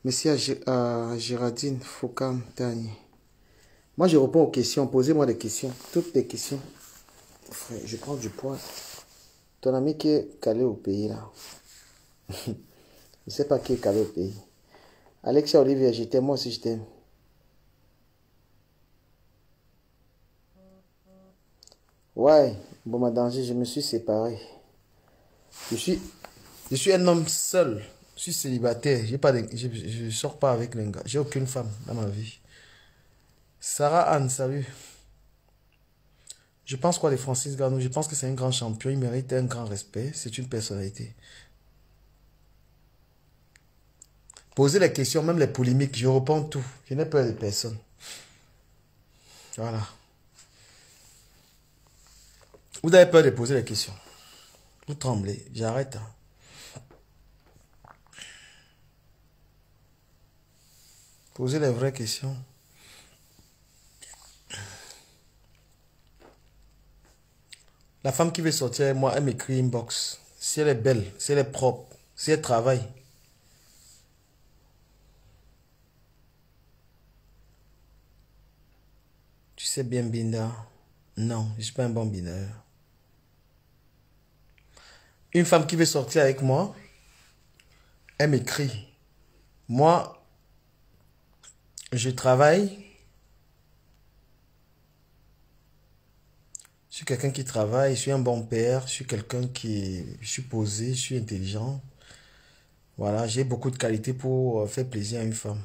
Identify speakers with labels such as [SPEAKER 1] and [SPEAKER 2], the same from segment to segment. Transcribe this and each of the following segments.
[SPEAKER 1] Merci à Géraldine Foucault Tani. Moi, je réponds aux questions. Posez-moi des questions. Toutes les questions. Frère, je prends du poids. Ton ami qui est calé au pays, là. Je ne sais pas qui est calé au pays. Alexia Olivier, je t'aime. Moi aussi, je t'aime. Ouais, bon, ma danger, je me suis séparé. Je suis un homme seul. Je suis célibataire. Je ne sors pas avec les gars. J'ai aucune femme dans ma vie. Sarah Anne, salut. Je pense quoi de Francis Ngannou? Je pense que c'est un grand champion. Il mérite un grand respect. C'est une personnalité. Posez les questions, même les polémiques. Je réponds tout. Je n'ai peur de personne. Voilà. Vous avez peur de poser les questions. Vous tremblez. J'arrête. Posez les vraies questions. La femme qui veut sortir avec moi, elle m'écrit inbox. Si elle est belle, si elle est propre, si elle travaille. Tu sais bien, Binda? Non, je ne suis pas un bon bineur. Une femme qui veut sortir avec moi, elle m'écrit. Moi, je travaille. Je suis quelqu'un qui travaille, je suis un bon père, je suis quelqu'un je suis posé, je suis intelligent. Voilà, j'ai beaucoup de qualités pour faire plaisir à une femme.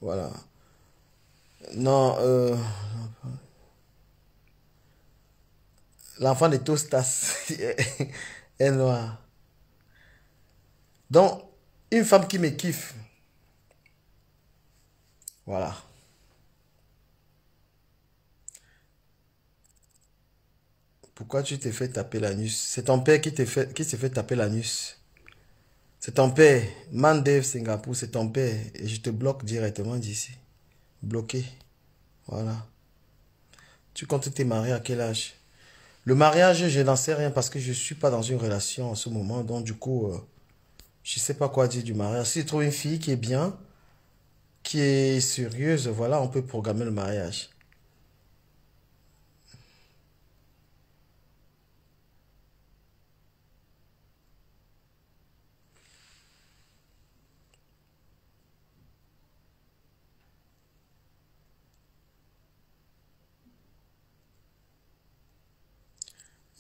[SPEAKER 1] Voilà. Non, l'enfant de Tostas est noir. Donc, une femme qui me kiffe. Voilà. Pourquoi tu t'es fait taper l'anus? C'est ton père qui s'est fait taper l'anus. C'est ton père. Mandev Singapour, c'est ton père. Et je te bloque directement d'ici. Bloqué. Voilà. Tu comptes te marier à quel âge? Le mariage, je n'en sais rien parce que je ne suis pas dans une relation en ce moment. Donc, du coup, je ne sais pas quoi dire du mariage. Si tu trouves une fille qui est bien, qui est sérieuse, voilà, on peut programmer le mariage.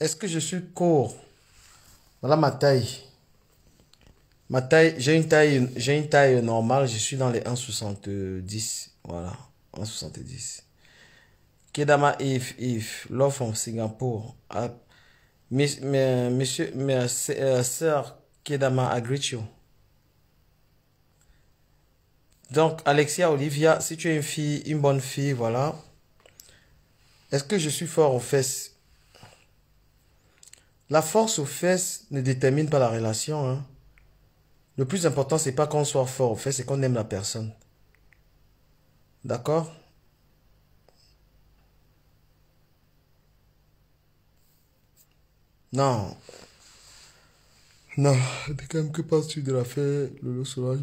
[SPEAKER 1] Est-ce que je suis court? Voilà ma taille. Ma taille, j'ai une taille normale, je suis dans les 1,70. Voilà, 1,70. Kedama If, love from Singapore. Monsieur, sœur Kedama, I greet you. Donc, Alexia Olivia, si tu es une fille, une bonne fille, voilà. Est-ce que je suis fort aux fesses? La force aux fesses ne détermine pas la relation, hein. Le plus important, c'est pas qu'on soit fort aux fesses, c'est qu'on aime la personne. D'accord? Non. Non. Quand même, que penses-tu de l'affaire Lolo Solange?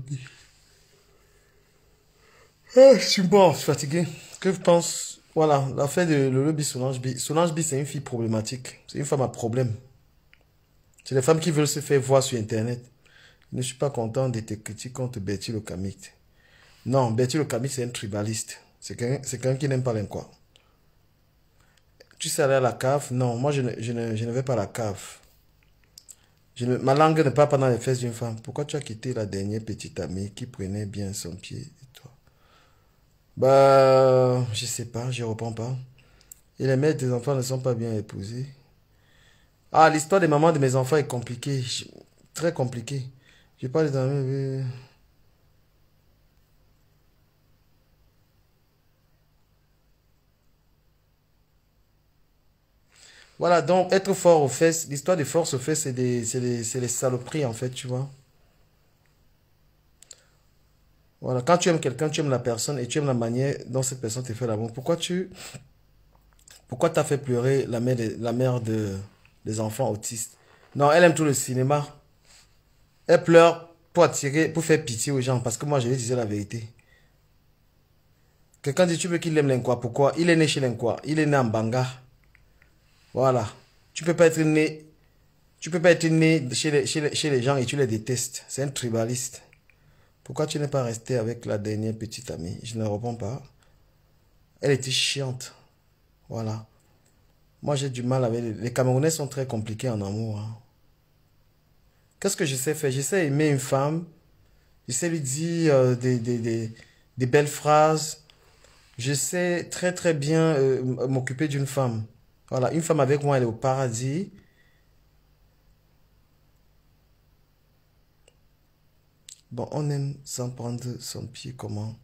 [SPEAKER 1] Ah, je suis mort, je suis fatigué. Que je pense, voilà, l'affaire de Lolo B Solange B. Solange B, c'est une fille problématique. C'est une femme à problème. C'est les femmes qui veulent se faire voir sur Internet. Je ne suis pas content de tes critiques contre Bertie le Camit. Non, Bertie le Camit, c'est un tribaliste. C'est quelqu'un qui n'aime pas l'inquoi. Tu sais aller à la cave? Non, moi, je ne vais pas à la cave. Ma langue ne part pas dans les fesses d'une femme. Pourquoi tu as quitté la dernière petite amie qui prenait bien son pied et toi? Bah, je sais pas, je reprends pas. Et les mères des enfants ne sont pas bien épousées. Ah, l'histoire des mamans de mes enfants est compliquée. Très compliquée. Je parle des amis. Voilà, donc être fort aux fesses, l'histoire des forces aux fesses, c'est les saloperies en fait, tu vois. Voilà, quand tu aimes quelqu'un, tu aimes la personne et tu aimes la manière dont cette personne te fait l'amour. Pourquoi t'as fait pleurer la mère des enfants autistes? Non, elle aime tout le cinéma. Elle pleure pour attirer, pour faire pitié aux gens. Parce que moi, je lui disais la vérité. Quelqu'un dit, tu veux qu'il aime l'Inkwa. Pourquoi? Il est né chez l'Inkwa. Il est né en Banga. Voilà. Tu peux pas être né. Tu peux pas être né chez les gens et tu les détestes. C'est un tribaliste. Pourquoi tu n'es pas resté avec la dernière petite amie? Je ne réponds pas. Elle était chiante. Voilà. Moi, j'ai du mal avec... Les Camerounais sont très compliqués en amour. Hein. Qu'est-ce que je sais faire? Je sais aimer une femme. Je sais lui dire des belles phrases. Je sais très très bien m'occuper d'une femme. Voilà, une femme avec moi, elle est au paradis. Bon, on aime s'en prendre son pied comment?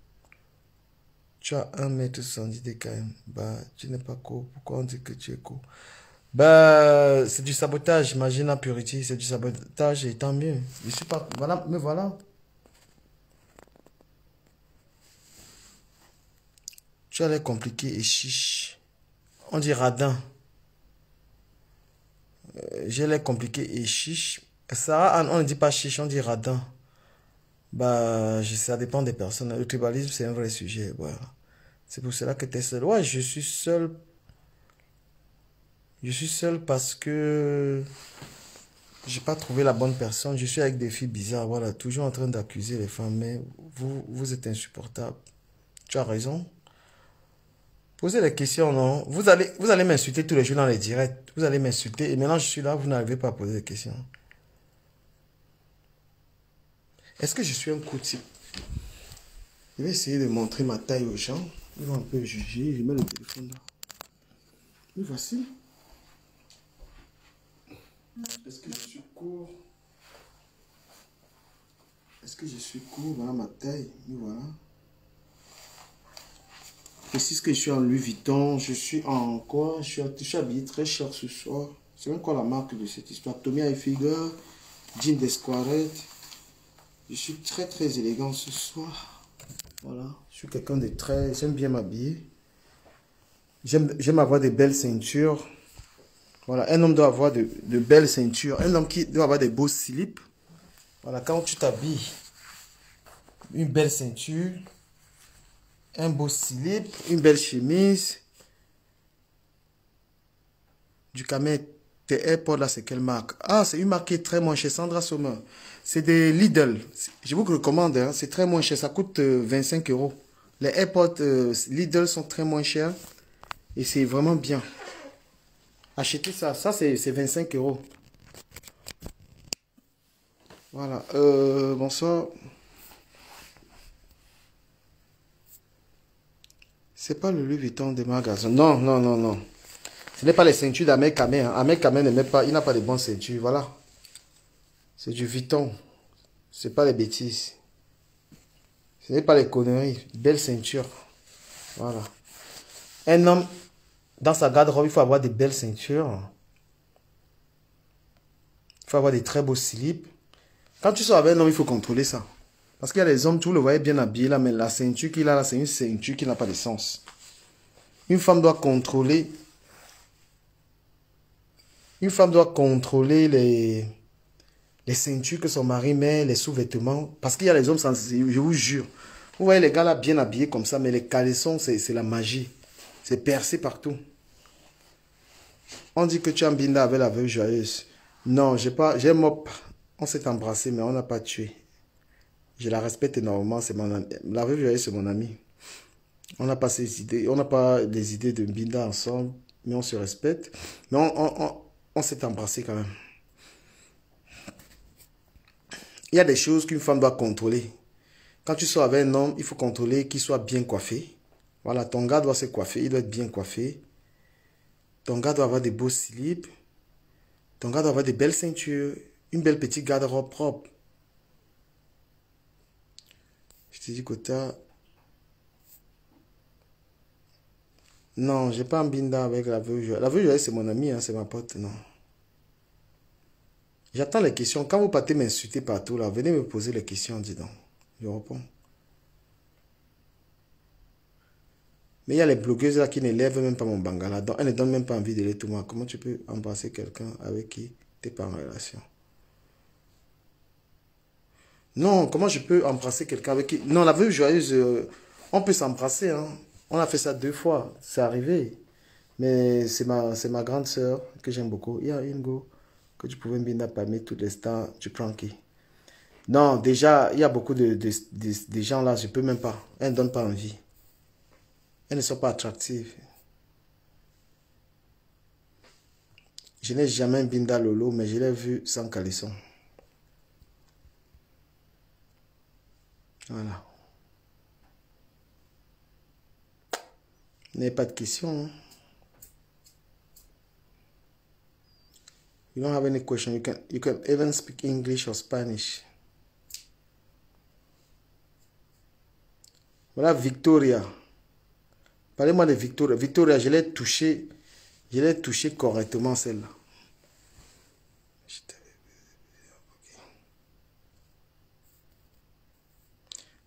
[SPEAKER 1] Tu as 1,70 m de km. Bah, tu n'es pas court. Pourquoi on dit que tu es court? Bah, c'est du sabotage, imagine la Purity. C'est du sabotage et tant mieux. Je suis pas... Voilà, mais voilà. Tu as l'air compliqué et chiche. On dit radin. J'ai l'air compliqué et chiche. Sarah, on ne dit pas chiche, on dit radin. Bah, ça dépend des personnes. Le tribalisme, c'est un vrai sujet. Voilà. C'est pour cela que tu es seul. Ouais, je suis seul. Je suis seul parce que j'ai pas trouvé la bonne personne. Je suis avec des filles bizarres. Voilà, toujours en train d'accuser les femmes. Mais vous êtes insupportable. Tu as raison. Posez les questions, non? Vous allez m'insulter tous les jours dans les directs. Vous allez m'insulter. Et maintenant, je suis là, vous n'arrivez pas à poser des questions. Est-ce que je suis un coup type? Je vais essayer de montrer ma taille aux gens. Ils vont un peu juger. Je mets le téléphone là. Oui, voici. Est-ce que je suis court? Est-ce que je suis court? Voilà ma taille. Oui, voilà. Précise que je suis en Louis Vuitton. Je suis en quoi? Je suis habillé très cher ce soir. C'est même quoi la marque de cette histoire? Tommy Hilfiger, Jean d'Esquarette. Je suis très très élégant ce soir. Voilà. Je suis quelqu'un de très... J'aime bien m'habiller. J'aime avoir des belles ceintures. Voilà. Un homme doit avoir de belles ceintures. Un homme qui doit avoir des beaux slips. Voilà. Quand tu t'habilles, une belle ceinture, un beau slip, une belle chemise. Du Camet, tes AirPods là, c'est quelle marque? Ah, c'est une marque qui est très moins chère, Sandra Sommer. C'est des Lidl. Je vous recommande, hein, c'est très moins cher. Ça coûte 25 €. Les AirPods Lidl sont très moins chers. Et c'est vraiment bien. Achetez ça. Ça, c'est 25 €. Voilà. Bonsoir. C'est pas le Louis Vuitton des magasins. Non, non, non, non. Ce n'est pas les ceintures d'Ahmed Kamé. Hein. Ahmed Kamé ne met pas, il n'a pas de bonnes ceintures. Voilà. C'est du Vuitton. C'est pas les bêtises. Ce n'est pas les conneries. Belle ceinture. Voilà. Un homme, dans sa garde-robe, il faut avoir des belles ceintures. Il faut avoir des très beaux slips. Quand tu sors avec un homme, il faut contrôler ça. Parce qu'il y a des hommes, tu le voyez bien habillé là, mais la ceinture qu'il a là, c'est une ceinture qui n'a pas de sens. Une femme doit contrôler. Une femme doit contrôler les ceintures que son mari met, les sous-vêtements. Parce qu'il y a les hommes sensibles, je vous jure. Vous voyez les gars là bien habillés comme ça, mais les caleçons, c'est la magie. C'est percé partout. On dit que tu as un binda avec la veuve joyeuse. Non, j'ai mop. On s'est embrassé, mais on n'a pas tué. Je la respecte énormément. C'est mon ami. La veuve joyeuse, c'est mon ami. On n'a pas ces idées. On n'a pas les idées de binda ensemble, mais on se respecte. Mais on s'est embrassé quand même. Il y a des choses qu'une femme doit contrôler. Quand tu sors avec un homme, il faut contrôler qu'il soit bien coiffé. Voilà, ton gars doit se coiffer, il doit être bien coiffé. Ton gars doit avoir des beaux slips. Ton gars doit avoir des belles ceintures. Une belle petite garde-robe propre. Je te dis, Kota. Non, j'ai pas un binda avec la veuve joyeuse. La veuve joyeuse, c'est mon ami, hein, c'est ma pote, non. J'attends les questions. Quand vous partez m'insulter partout, là, venez me poser les questions, dis donc. Je réponds. Mais il y a les blogueuses là qui ne lèvent même pas mon bangala. Donc, elles ne donnent même pas envie de les tout moi. Comment tu peux embrasser quelqu'un avec qui tu n'es pas en relation? Non, comment je peux embrasser quelqu'un avec qui... Non, la veuve joyeuse, on peut s'embrasser, hein. On a fait ça 2 fois, c'est arrivé. Mais c'est ma grande sœur que j'aime beaucoup. Il y a une go que tu pouvais bien parmi toutes les stars, tu prends qui? Non, déjà, il y a beaucoup de gens là, je peux même pas. Elles ne donnent pas envie. Elles ne sont pas attractives. Je n'ai jamais Binda Lolo, mais je l'ai vu sans caleçon. Voilà. Il n'y a pas de question. Hein. You don't have any question. You can even speak English or Spanish. Voilà Victoria. Parlez-moi de Victoria. Victoria, je l'ai touché. Je l'ai touché correctement celle-là.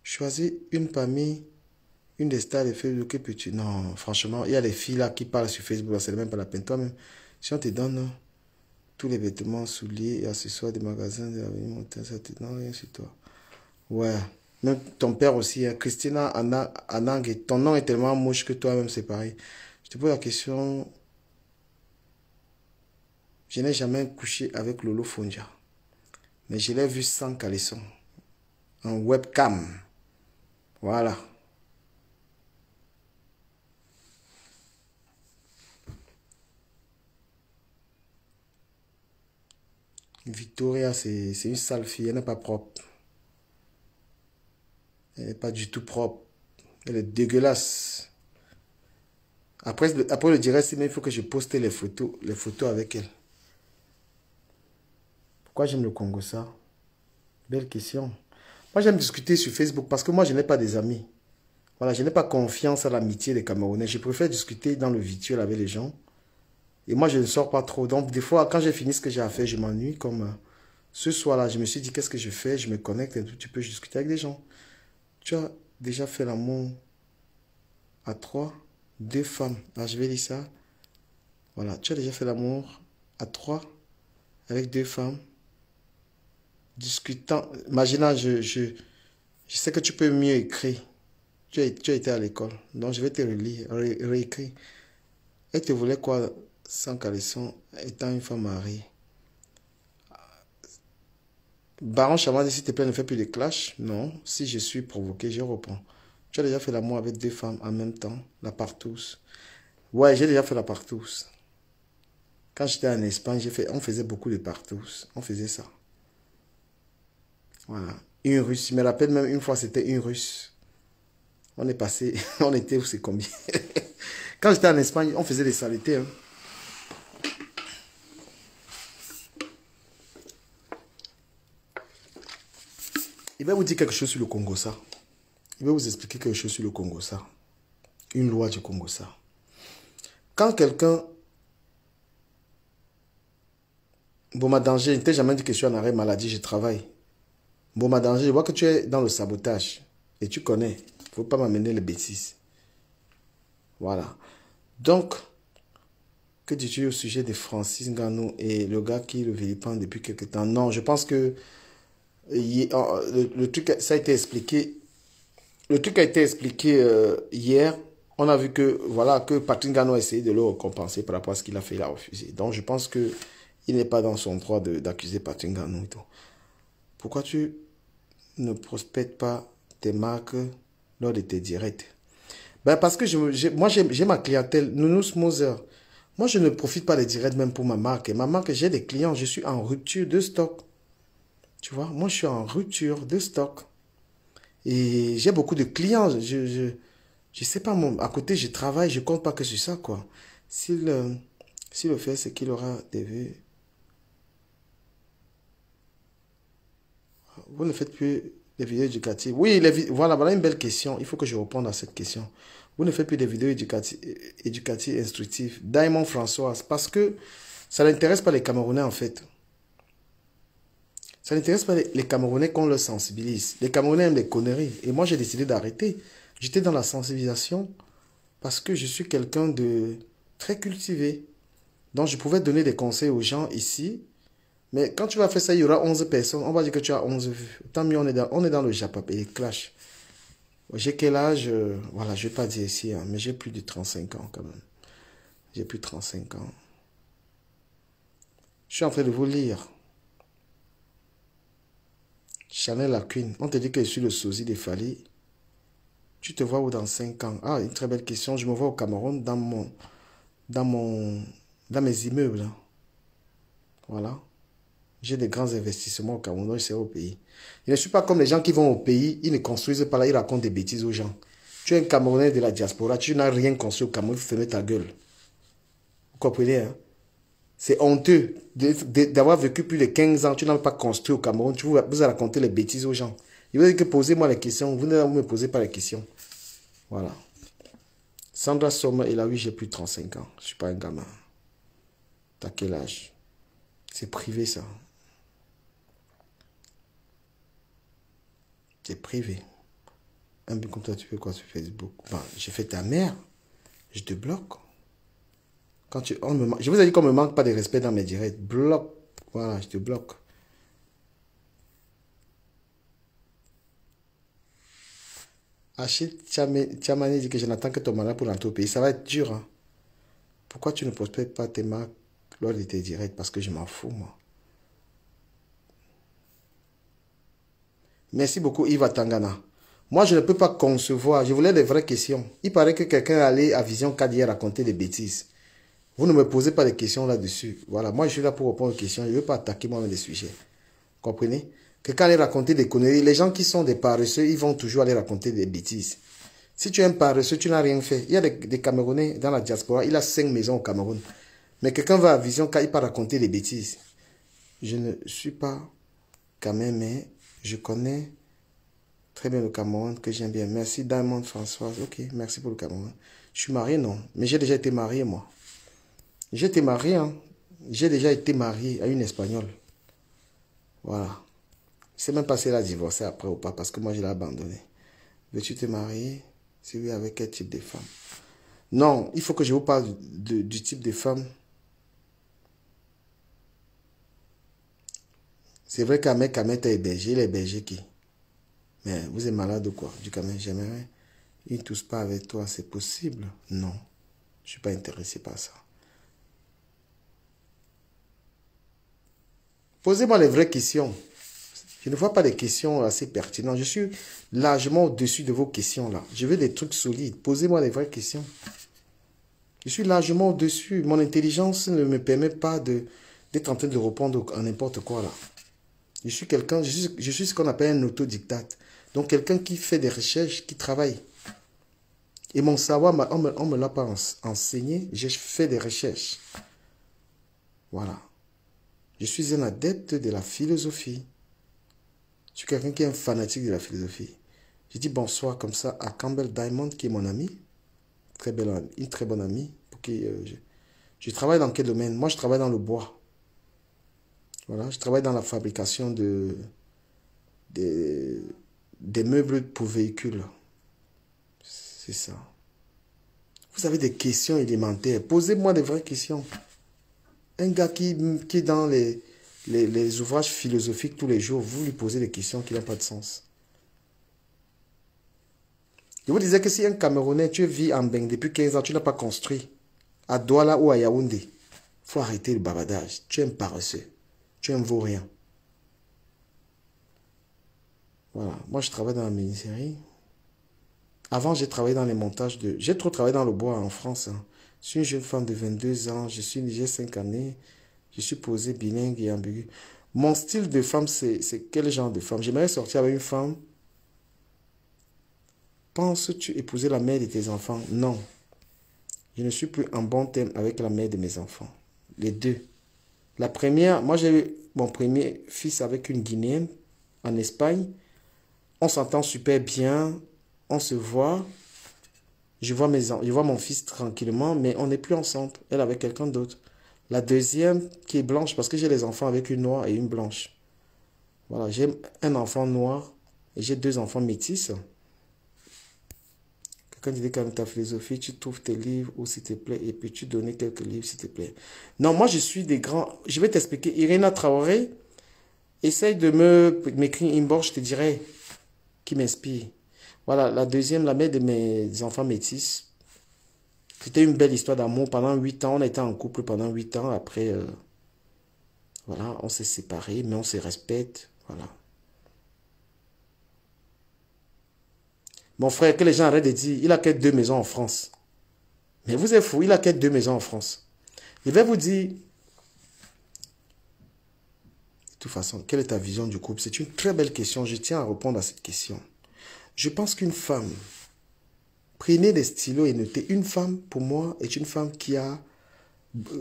[SPEAKER 1] Choisis une parmi une des stars de Facebook que peux-tu. Non, franchement, il y a des filles là qui parlent sur Facebook. C'est même pas la peine. Toi-même, si on te donne tous les vêtements, souliers et accessoires des magasins de l'avenue Montagne, ça te donne rien sur toi. Ouais. Même ton père aussi, hein. Christina Anang, ton nom est tellement moche que toi-même, c'est pareil. Je te pose la question. Je n'ai jamais couché avec Lolo Fonja. Mais je l'ai vu sans caleçon. En webcam. Voilà. Victoria, c'est une sale fille. Elle n'est pas propre. Elle n'est pas du tout propre. Elle est dégueulasse. Après le direct, il faut que je poste les photos avec elle. Pourquoi j'aime le Congo ça? Belle question. Moi, j'aime discuter sur Facebook parce que moi, je n'ai pas des amis. Voilà, je n'ai pas confiance à l'amitié des Camerounais. Je préfère discuter dans le virtuel avec les gens. Et moi, je ne sors pas trop. Donc, des fois, quand j'ai fini ce que j'ai à faire, je m'ennuie. Comme ce soir-là, je me suis dit, qu'est-ce que je fais? Je me connecte et tout petit peu, je discute avec des gens. Tu as déjà fait l'amour à 3, 2 femmes. Ah, je vais dire ça. Voilà, tu as déjà fait l'amour à 3 avec 2 femmes. Discutant. Imaginons, je sais que tu peux mieux écrire. Tu as été à l'école. Donc, je vais te relire, réécrire. Elle te voulait quoi sans caleçon étant une femme mariée? Baron Chama dit, s'il te plaît, ne fais plus de clash. Non, si je suis provoqué, je reprends. Tu as déjà fait l'amour avec 2 femmes en même temps, la partouze. Ouais, j'ai déjà fait la partouze. Quand j'étais en Espagne, on faisait beaucoup de partouze. On faisait ça. Voilà. Une russe, je me rappelle même une fois, c'était une russe. On est passé, on était où c'est combien? Quand j'étais en Espagne, on faisait des saletés. Hein. Il va vous dire quelque chose sur le Congo, ça. Il va vous expliquer quelque chose sur le Congo, ça. Une loi du Congo, ça. Quand quelqu'un... Bon, ma danger, je ne t'ai jamais dit que je suis en arrêt maladie, je travaille. Bon, ma danger, je vois que tu es dans le sabotage. Et tu connais. Il ne faut pas m'amener les bêtises. Voilà. Donc, que dis-tu au sujet de Francis Ngannou et le gars qui le vilipende depuis quelque temps? Non, je pense que le truc, ça a été expliqué. Le truc a été expliqué hier. On a vu que, voilà, que Patrick Ngannou a essayé de le récompenser par rapport à ce qu'il a fait, il a refusé. Donc, je pense que il n'est pas dans son droit d'accuser Patrick Ngannou et tout. Pourquoi tu ne prospectes pas tes marques lors de tes directs? Ben parce que moi, j'ai ma clientèle, Nounous Moser. Moi, je ne profite pas des directs même pour ma marque. Et ma marque, j'ai des clients, je suis en rupture de stock. Tu vois, moi, je suis en rupture de stock. Et j'ai beaucoup de clients. Je sais pas, à côté, je travaille, je compte pas que sur ça, quoi. S'il le fait, c'est qu'il aura des vues. Vous ne faites plus des vidéos éducatives. Oui, voilà une belle question. Il faut que je réponde à cette question. Vous ne faites plus des vidéos éducatives, instructives. Diamond Françoise, parce que ça n'intéresse pas les Camerounais, en fait. Ça n'intéresse pas les Camerounais qu'on leur sensibilise. Les Camerounais aiment les conneries. Et moi, j'ai décidé d'arrêter. J'étais dans la sensibilisation parce que je suis quelqu'un de très cultivé. Donc, je pouvais donner des conseils aux gens ici. Mais quand tu vas faire ça, il y aura 11 personnes. On va dire que tu as 11 vues. Tant mieux, on est dans le Japap et clash. J'ai quel âge? Voilà, je ne vais pas dire ici, hein, mais j'ai plus de 35 ans quand même. J'ai plus de 35 ans. Je suis en train de vous lire. Chanel la Queen. On te dit que je suis le sosie de Fali. Tu te vois où dans 5 ans? Ah, une très belle question. Je me vois au Cameroun dans mes immeubles. Hein. Voilà. J'ai des grands investissements au Cameroun, donc je serai au pays. Je ne suis pas comme les gens qui vont au pays, ils ne construisent pas là, ils racontent des bêtises aux gens. Tu es un Camerounais de la diaspora, tu n'as rien construit au Cameroun, fermez ta gueule. Vous comprenez, hein? C'est honteux d'avoir vécu plus de 15 ans, tu n'as pas construit au Cameroun, vous allez raconter les bêtises aux gens. Je veux dire que posez-moi les questions, vous ne me posez pas les questions. Voilà. Sandra Sommer, et là, oui, j'ai plus de 35 ans. Je ne suis pas un gamin. T'as quel âge? C'est privé, ça. C'est privé. Un peu comme toi, tu fais quoi sur Facebook? Bon, j'ai fait ta mère. Je te bloque. Quand je vous ai dit qu'on ne me manque pas de respect dans mes directs. Bloque. Voilà, je te bloque. Achille Tchamani dit que je n'attends que ton mandat pour rentrer au pays. Ça va être dur. Hein? Pourquoi tu ne prospères pas tes marques lors de tes directs? Parce que je m'en fous, moi. Merci beaucoup, Yves Tangana. Moi, je ne peux pas concevoir. Je voulais des vraies questions. Il paraît que quelqu'un allait à Vision 4 hier raconter des bêtises. Vous ne me posez pas de questions là-dessus. Voilà, moi, je suis là pour répondre aux questions. Je ne veux pas attaquer moi-même des sujets. Comprenez? Quelqu'un allait raconter des conneries. Les gens qui sont des paresseux, ils vont toujours aller raconter des bêtises. Si tu es un paresseux, tu n'as rien fait. Il y a des Camerounais dans la diaspora. Il a 5 maisons au Cameroun. Mais quelqu'un va à Vision 4, il peut raconter des bêtises. Je ne suis pas quand même, mais je connais très bien le Cameroun, que j'aime bien. Merci Diamond Françoise. Ok, merci pour le Cameroun. Je suis marié, non. Mais j'ai déjà été marié, moi. J'ai été marié, hein. J'ai déjà été marié à une Espagnole. Voilà. Je ne sais même pas si elle a divorcé après ou pas, parce que moi, je l'ai abandonné. Veux-tu te marier? Si oui, avec quel type de femme? Non, il faut que je vous parle du type de femme. C'est vrai qu'Ahmed Kamet est hébergé. Il est hébergé qui? Mais vous êtes malade ou quoi? Du Kamet, j'aimerais. Il ne tousse pas avec toi, c'est possible? Non, je ne suis pas intéressé par ça. Posez-moi les vraies questions. Je ne vois pas des questions assez pertinentes. Je suis largement au-dessus de vos questions là. Je veux des trucs solides. Posez-moi les vraies questions. Je suis largement au-dessus. Mon intelligence ne me permet pas d'être en train de répondre à n'importe quoi là. Je suis quelqu'un, je suis ce qu'on appelle un autodidacte. Donc quelqu'un qui fait des recherches, qui travaille. Et mon savoir, on ne me l'a pas enseigné. J'ai fait des recherches. Voilà. Je suis un adepte de la philosophie. Je suis quelqu'un qui est un fanatique de la philosophie. Je dis bonsoir comme ça à Campbell Diamond, qui est mon ami. Une très bonne amie. Pour qui, je travaille dans quel domaine? Moi, je travaille dans le bois. Voilà, je travaille dans la fabrication des meubles pour véhicules. C'est ça. Vous avez des questions élémentaires. Posez-moi des vraies questions. Un gars qui est dans les ouvrages philosophiques tous les jours, vous lui posez des questions qui n'ont pas de sens. Je vous disais que si un Camerounais, tu vis en Beng depuis 15 ans, tu n'as pas construit à Douala ou à Yaoundé, il faut arrêter le bavardage. Tu es un paresseux. Tu es un vaurien. Voilà. Moi, je travaille dans la menuiserie. Avant, j'ai travaillé dans les montages de... J'ai trop travaillé dans le bois en France. Hein. Je suis une jeune femme de 22 ans. J'ai 5 années. Je suis posée bilingue et ambiguë. Mon style de femme, c'est quel genre de femme? J'aimerais sortir avec une femme. Penses-tu épouser la mère de tes enfants? Non. Je ne suis plus en bon terme avec la mère de mes enfants. Les deux. La première, moi j'ai eu mon premier fils avec une Guinéenne en Espagne. On s'entend super bien. On se voit. Je vois mon fils tranquillement, mais on n'est plus ensemble. Elle avec quelqu'un d'autre. La deuxième qui est blanche, parce que j'ai les enfants avec une noire et une blanche. Voilà, j'ai un enfant noir et j'ai 2 enfants métis. Quand tu dis quand même ta philosophie, tu trouves tes livres ou s'il te plaît, et puis tu donnes quelques livres s'il te plaît. Non, moi je suis des grands. Je vais t'expliquer. Irina Traoré, essaye de m'écrire inbox, je te dirai qui m'inspire. Voilà, la deuxième, la mère de mes enfants métis. C'était une belle histoire d'amour pendant 8 ans. On a été en couple pendant 8 ans. Après, voilà, on s'est séparés, mais on se respecte. Voilà. Mon frère, que les gens arrêtent de dire, il a que 2 maisons en France. Mais vous êtes fou, il a que 2 maisons en France. Je vais vous dire, de toute façon, quelle est ta vision du couple? C'est une très belle question. Je tiens à répondre à cette question. Je pense qu'une femme, prenez des stylos et notez, une femme, pour moi, est une femme qui a...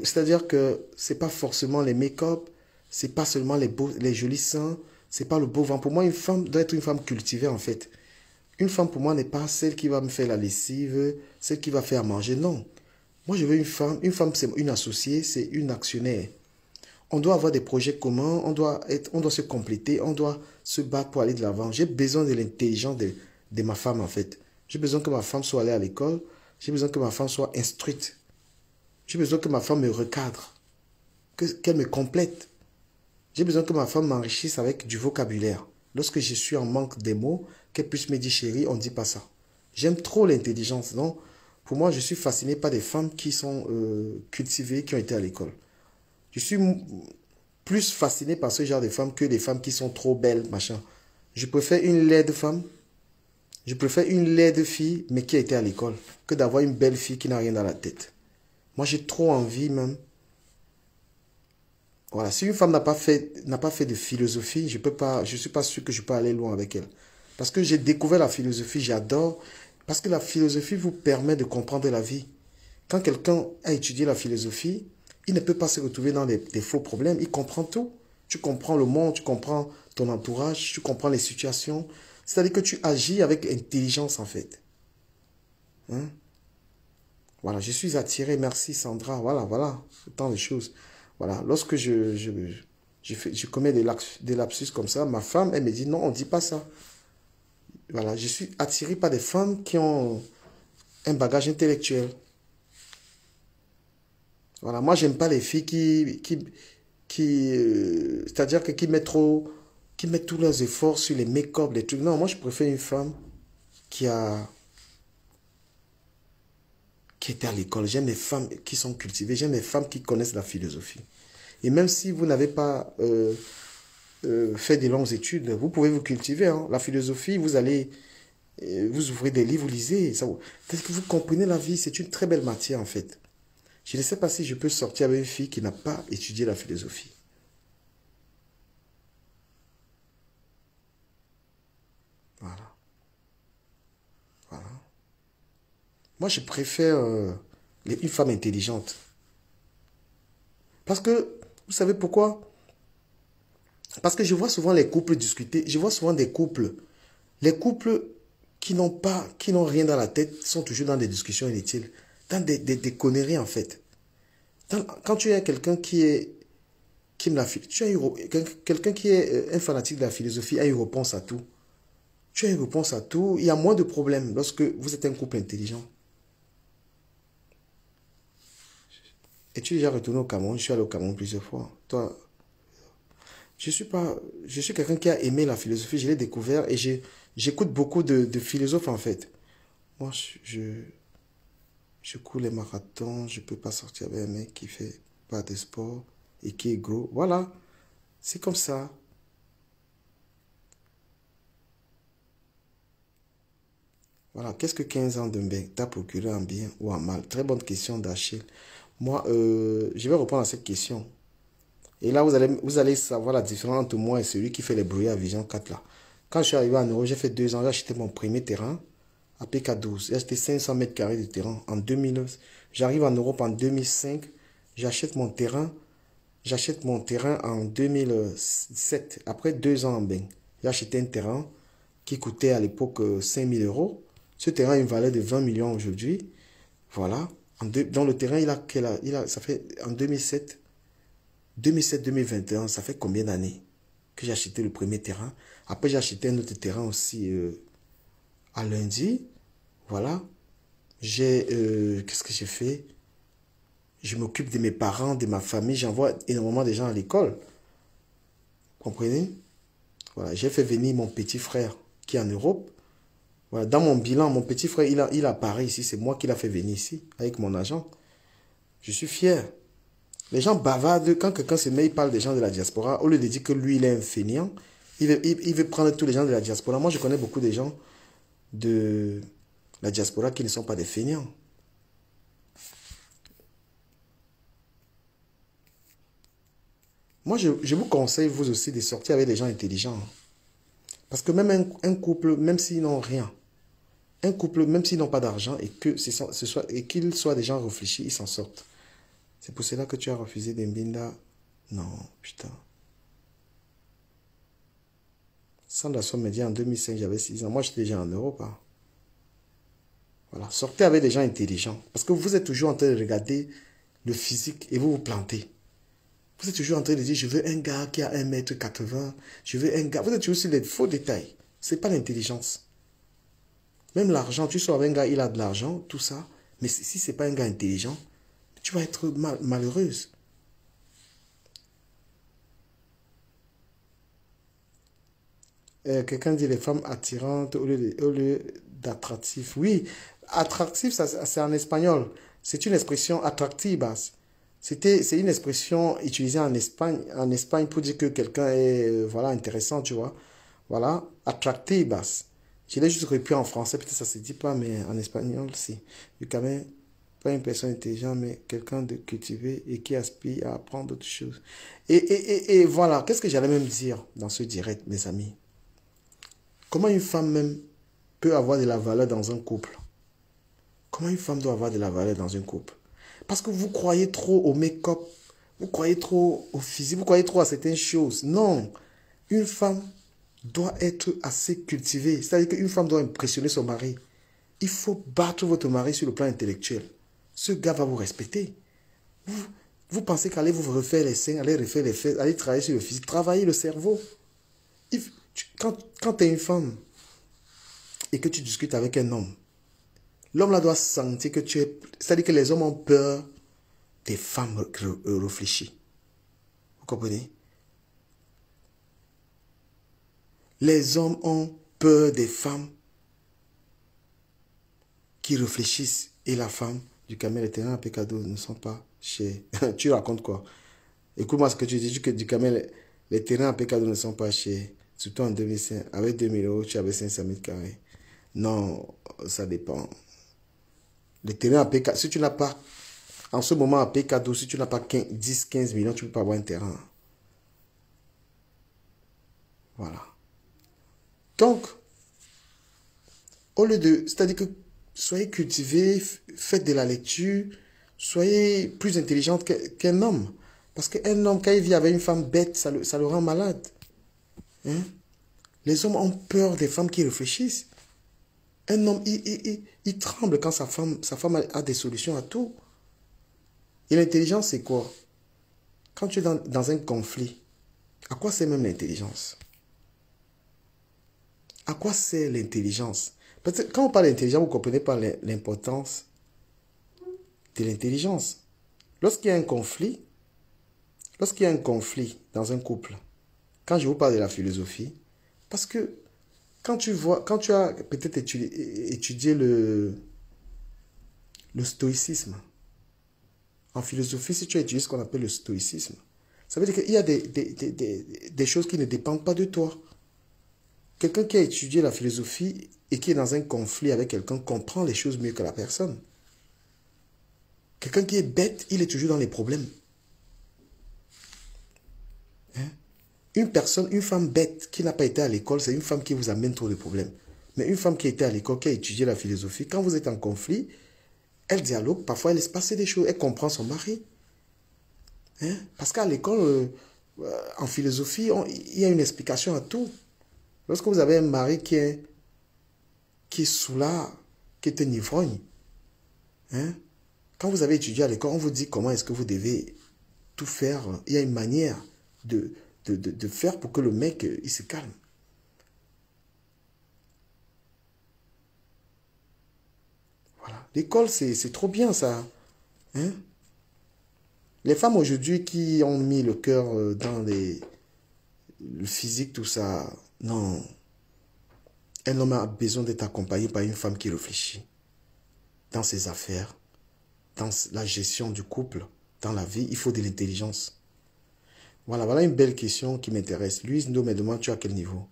[SPEAKER 1] C'est-à-dire que c'est pas forcément les make-up, c'est pas seulement les jolis seins, c'est pas le beau ventre. Pour moi, une femme doit être une femme cultivée, en fait. Une femme, pour moi, n'est pas celle qui va me faire la lessive, celle qui va faire à manger. Non. Moi, je veux une femme. Une femme, c'est une associée, c'est une actionnaire. On doit avoir des projets communs, on doit se compléter, on doit se battre pour aller de l'avant. J'ai besoin de l'intelligence de ma femme, en fait. J'ai besoin que ma femme soit allée à l'école. J'ai besoin que ma femme soit instruite. J'ai besoin que ma femme me recadre, qu'elle me complète. J'ai besoin que ma femme m'enrichisse avec du vocabulaire. Lorsque je suis en manque des mots, qu'elle puisse me dire chérie, on ne dit pas ça. J'aime trop l'intelligence. Donc, pour moi, je suis fasciné par des femmes qui sont cultivées, qui ont été à l'école. Je suis plus fasciné par ce genre de femmes que des femmes qui sont trop belles, machin. Je préfère une laide femme, je préfère une laide fille, mais qui a été à l'école, que d'avoir une belle fille qui n'a rien dans la tête. Moi, j'ai trop envie même. Voilà, si une femme n'a pas fait de philosophie, je suis pas sûr que je peux aller loin avec elle. Parce que j'ai découvert la philosophie, j'adore. Parce que la philosophie vous permet de comprendre la vie. Quand quelqu'un a étudié la philosophie, il ne peut pas se retrouver dans des faux problèmes. Il comprend tout. Tu comprends le monde, tu comprends ton entourage, tu comprends les situations. C'est-à-dire que tu agis avec intelligence en fait. Hein? Voilà, je suis attiré. Merci Sandra. Voilà. Autant de choses. Voilà, lorsque je commets des lapsus comme ça, ma femme, elle me dit non, on ne dit pas ça. Voilà, je suis attiré par des femmes qui ont un bagage intellectuel. Voilà, moi, j'aime pas les filles c'est-à-dire que qui mettent tous leurs efforts sur les make-up, les trucs. Non, moi, je préfère une femme qui était à l'école. J'aime les femmes qui sont cultivées. J'aime les femmes qui connaissent la philosophie. Et même si vous n'avez pas fait de longues études, vous pouvez vous cultiver. Hein. La philosophie, vous allez, vous ouvrez des livres, vous lisez. Parce que vous comprenez la vie, c'est une très belle matière en fait. Je ne sais pas si je peux sortir avec une fille qui n'a pas étudié la philosophie. Voilà. Voilà. Moi, je préfère une femme intelligente. Parce que, vous savez pourquoi? Parce que je vois souvent les couples discuter. Je vois souvent des couples. Les couples qui n'ont rien dans la tête sont toujours dans des discussions inutiles. Dans des conneries en fait. Quand tu as quelqu'un qui aime la philosophie, quelqu'un qui est un fanatique de la philosophie a une réponse à tout. Tu as une réponse à tout. Il y a moins de problèmes lorsque vous êtes un couple intelligent. Et tu es déjà retourné au Cameroun? Je suis allé au Cameroun plusieurs fois. Toi, je suis quelqu'un qui a aimé la philosophie. Je l'ai découvert et j'écoute beaucoup de philosophes en fait. Moi, je cours les marathons. Je peux pas sortir avec un mec qui fait pas de sport et qui est gros. Voilà. C'est comme ça. Voilà. Qu'est-ce que 15 ans de mec t'a procuré en bien ou en mal? Très bonne question d'Achille. Moi, je vais répondre à cette question. Et là, vous allez savoir la différence entre moi et celui qui fait les brouillards à Vision 4 là. Quand je suis arrivé en Europe, j'ai fait 2 ans, j'ai acheté mon premier terrain à PK12. J'ai acheté 500 mètres carrés de terrain en 2009. J'arrive en Europe en 2005. J'achète mon terrain en 2007. Après 2 ans en bain. J'ai acheté un terrain qui coûtait à l'époque 5 000 euros. Ce terrain a une valeur de 20 millions aujourd'hui. Voilà. Dans le terrain, ça fait en 2007-2021, ça fait combien d'années que j'ai acheté le premier terrain? Après, j'ai acheté un autre terrain aussi à Lundi. Voilà. Qu'est-ce que j'ai fait? Je m'occupe de mes parents, de ma famille. J'envoie énormément de gens à l'école. Comprenez? Voilà, j'ai fait venir mon petit frère qui est en Europe. Voilà, dans mon bilan, mon petit frère, il a Paris ici. C'est moi qui l'ai fait venir ici avec mon agent. Je suis fier. Les gens bavardent. Quand quelqu'un se met, il parle des gens de la diaspora. Au lieu de dire que lui, il est un fainéant, il veut prendre tous les gens de la diaspora. Moi, je connais beaucoup de gens de la diaspora qui ne sont pas des fainéants. Moi, je vous conseille, vous aussi, de sortir avec des gens intelligents. Parce que même un couple, même s'ils n'ont rien, un couple, même s'ils n'ont pas d'argent et qu'ils soient des gens réfléchis, ils s'en sortent. C'est pour cela que tu as refusé Dembinda. Non, putain. Sanderson me dit en 2005, j'avais 6 ans. Moi, j'étais déjà en Europe. Hein. Voilà. Sortez avec des gens intelligents. Parce que vous êtes toujours en train de regarder le physique et vous vous plantez. Vous êtes toujours en train de dire, je veux un gars qui a 1,80 m. Je veux un gars. Vous êtes toujours sur les faux détails. Ce n'est pas l'intelligence. Même l'argent, tu sors avec un gars, il a de l'argent, tout ça. Mais si ce n'est pas un gars intelligent, tu vas être malheureuse. Quelqu'un dit les femmes attirantes au lieu d'attractif. Oui, attractif, c'est en espagnol. C'est une expression attractivas. C'est une expression utilisée en Espagne pour dire que quelqu'un est voilà, intéressant, tu vois. Voilà, attractivas. Je l'ai juste repris en français, peut-être ça ne se dit pas, mais en espagnol, si. Du quand même, pas une personne intelligente, mais quelqu'un de cultivé et qui aspire à apprendre d'autres choses. Et voilà, qu'est-ce que j'allais même dire dans ce direct, mes amis? Comment une femme même peut avoir de la valeur dans un couple? Comment une femme doit avoir de la valeur dans un couple? Parce que vous croyez trop au make-up, vous croyez trop au physique, vous croyez trop à certaines choses. Non, une femme doit être assez cultivée. C'est-à-dire qu'une femme doit impressionner son mari. Il faut battre votre mari sur le plan intellectuel. Ce gars va vous respecter. Vous pensez qu'aller vous refaire les seins, aller refaire les fesses, aller travailler sur le physique, travailler le cerveau. Quand tu es une femme et que tu discutes avec un homme, l'homme là doit sentir que tu es... C'est-à-dire que les hommes ont peur des femmes réfléchies. Vous comprenez? Les hommes ont peur des femmes qui réfléchissent. Et la femme du Camel, les terrains à Pécado ne sont pas chez... Tu racontes quoi? Écoute-moi ce que tu dis, que du Camel, les terrains à Pécado ne sont pas chez... Surtout en 2005, avec 2000 euros, tu avais 500 mètres carrés. Non, ça dépend. Les terrains à Pécado, si tu n'as pas... En ce moment, à Pécado, si tu n'as pas 10, 15 millions, tu ne peux pas avoir un terrain. Voilà. Donc, au lieu de... C'est-à-dire que soyez cultivés, faites de la lecture, soyez plus intelligente qu'un homme. Parce qu'un homme, quand il vit avec une femme bête, ça le rend malade. Hein? Les hommes ont peur des femmes qui réfléchissent. Un homme, il tremble quand sa femme a des solutions à tout. Et l'intelligence, c'est quoi? Quand tu es dans un conflit, à quoi sert même l'intelligence? À quoi sert l'intelligence? Parce que quand on parle d'intelligence, vous ne comprenez pas l'importance de l'intelligence. Lorsqu'il y a un conflit dans un couple, quand je vous parle de la philosophie, parce que quand tu as peut-être étudié le stoïcisme, en philosophie, si tu as étudié ce qu'on appelle le stoïcisme, ça veut dire qu'il y a des choses qui ne dépendent pas de toi. Quelqu'un qui a étudié la philosophie et qui est dans un conflit avec quelqu'un comprend les choses mieux que la personne. Quelqu'un qui est bête, il est toujours dans les problèmes. Hein? Une femme bête qui n'a pas été à l'école, c'est une femme qui vous amène trop de problèmes. Mais une femme qui a été à l'école, qui a étudié la philosophie, quand vous êtes en conflit, elle dialogue, parfois elle laisse passer des choses, elle comprend son mari. Hein? Parce qu'à l'école, en philosophie, il y a une explication à tout. Lorsque vous avez un mari qui est soulard, qui est un ivrogne, hein? Quand vous avez étudié à l'école, on vous dit comment est-ce que vous devez tout faire. Il y a une manière de faire pour que le mec il se calme. Voilà. L'école, c'est trop bien, ça. Hein? Les femmes aujourd'hui qui ont mis le cœur dans le physique, tout ça, non. Un homme a besoin d'être accompagné par une femme qui réfléchit dans ses affaires, dans la gestion du couple, dans la vie. Il faut de l'intelligence. Voilà une belle question qui m'intéresse. Louise Ndo me demande, tu es à quel niveau?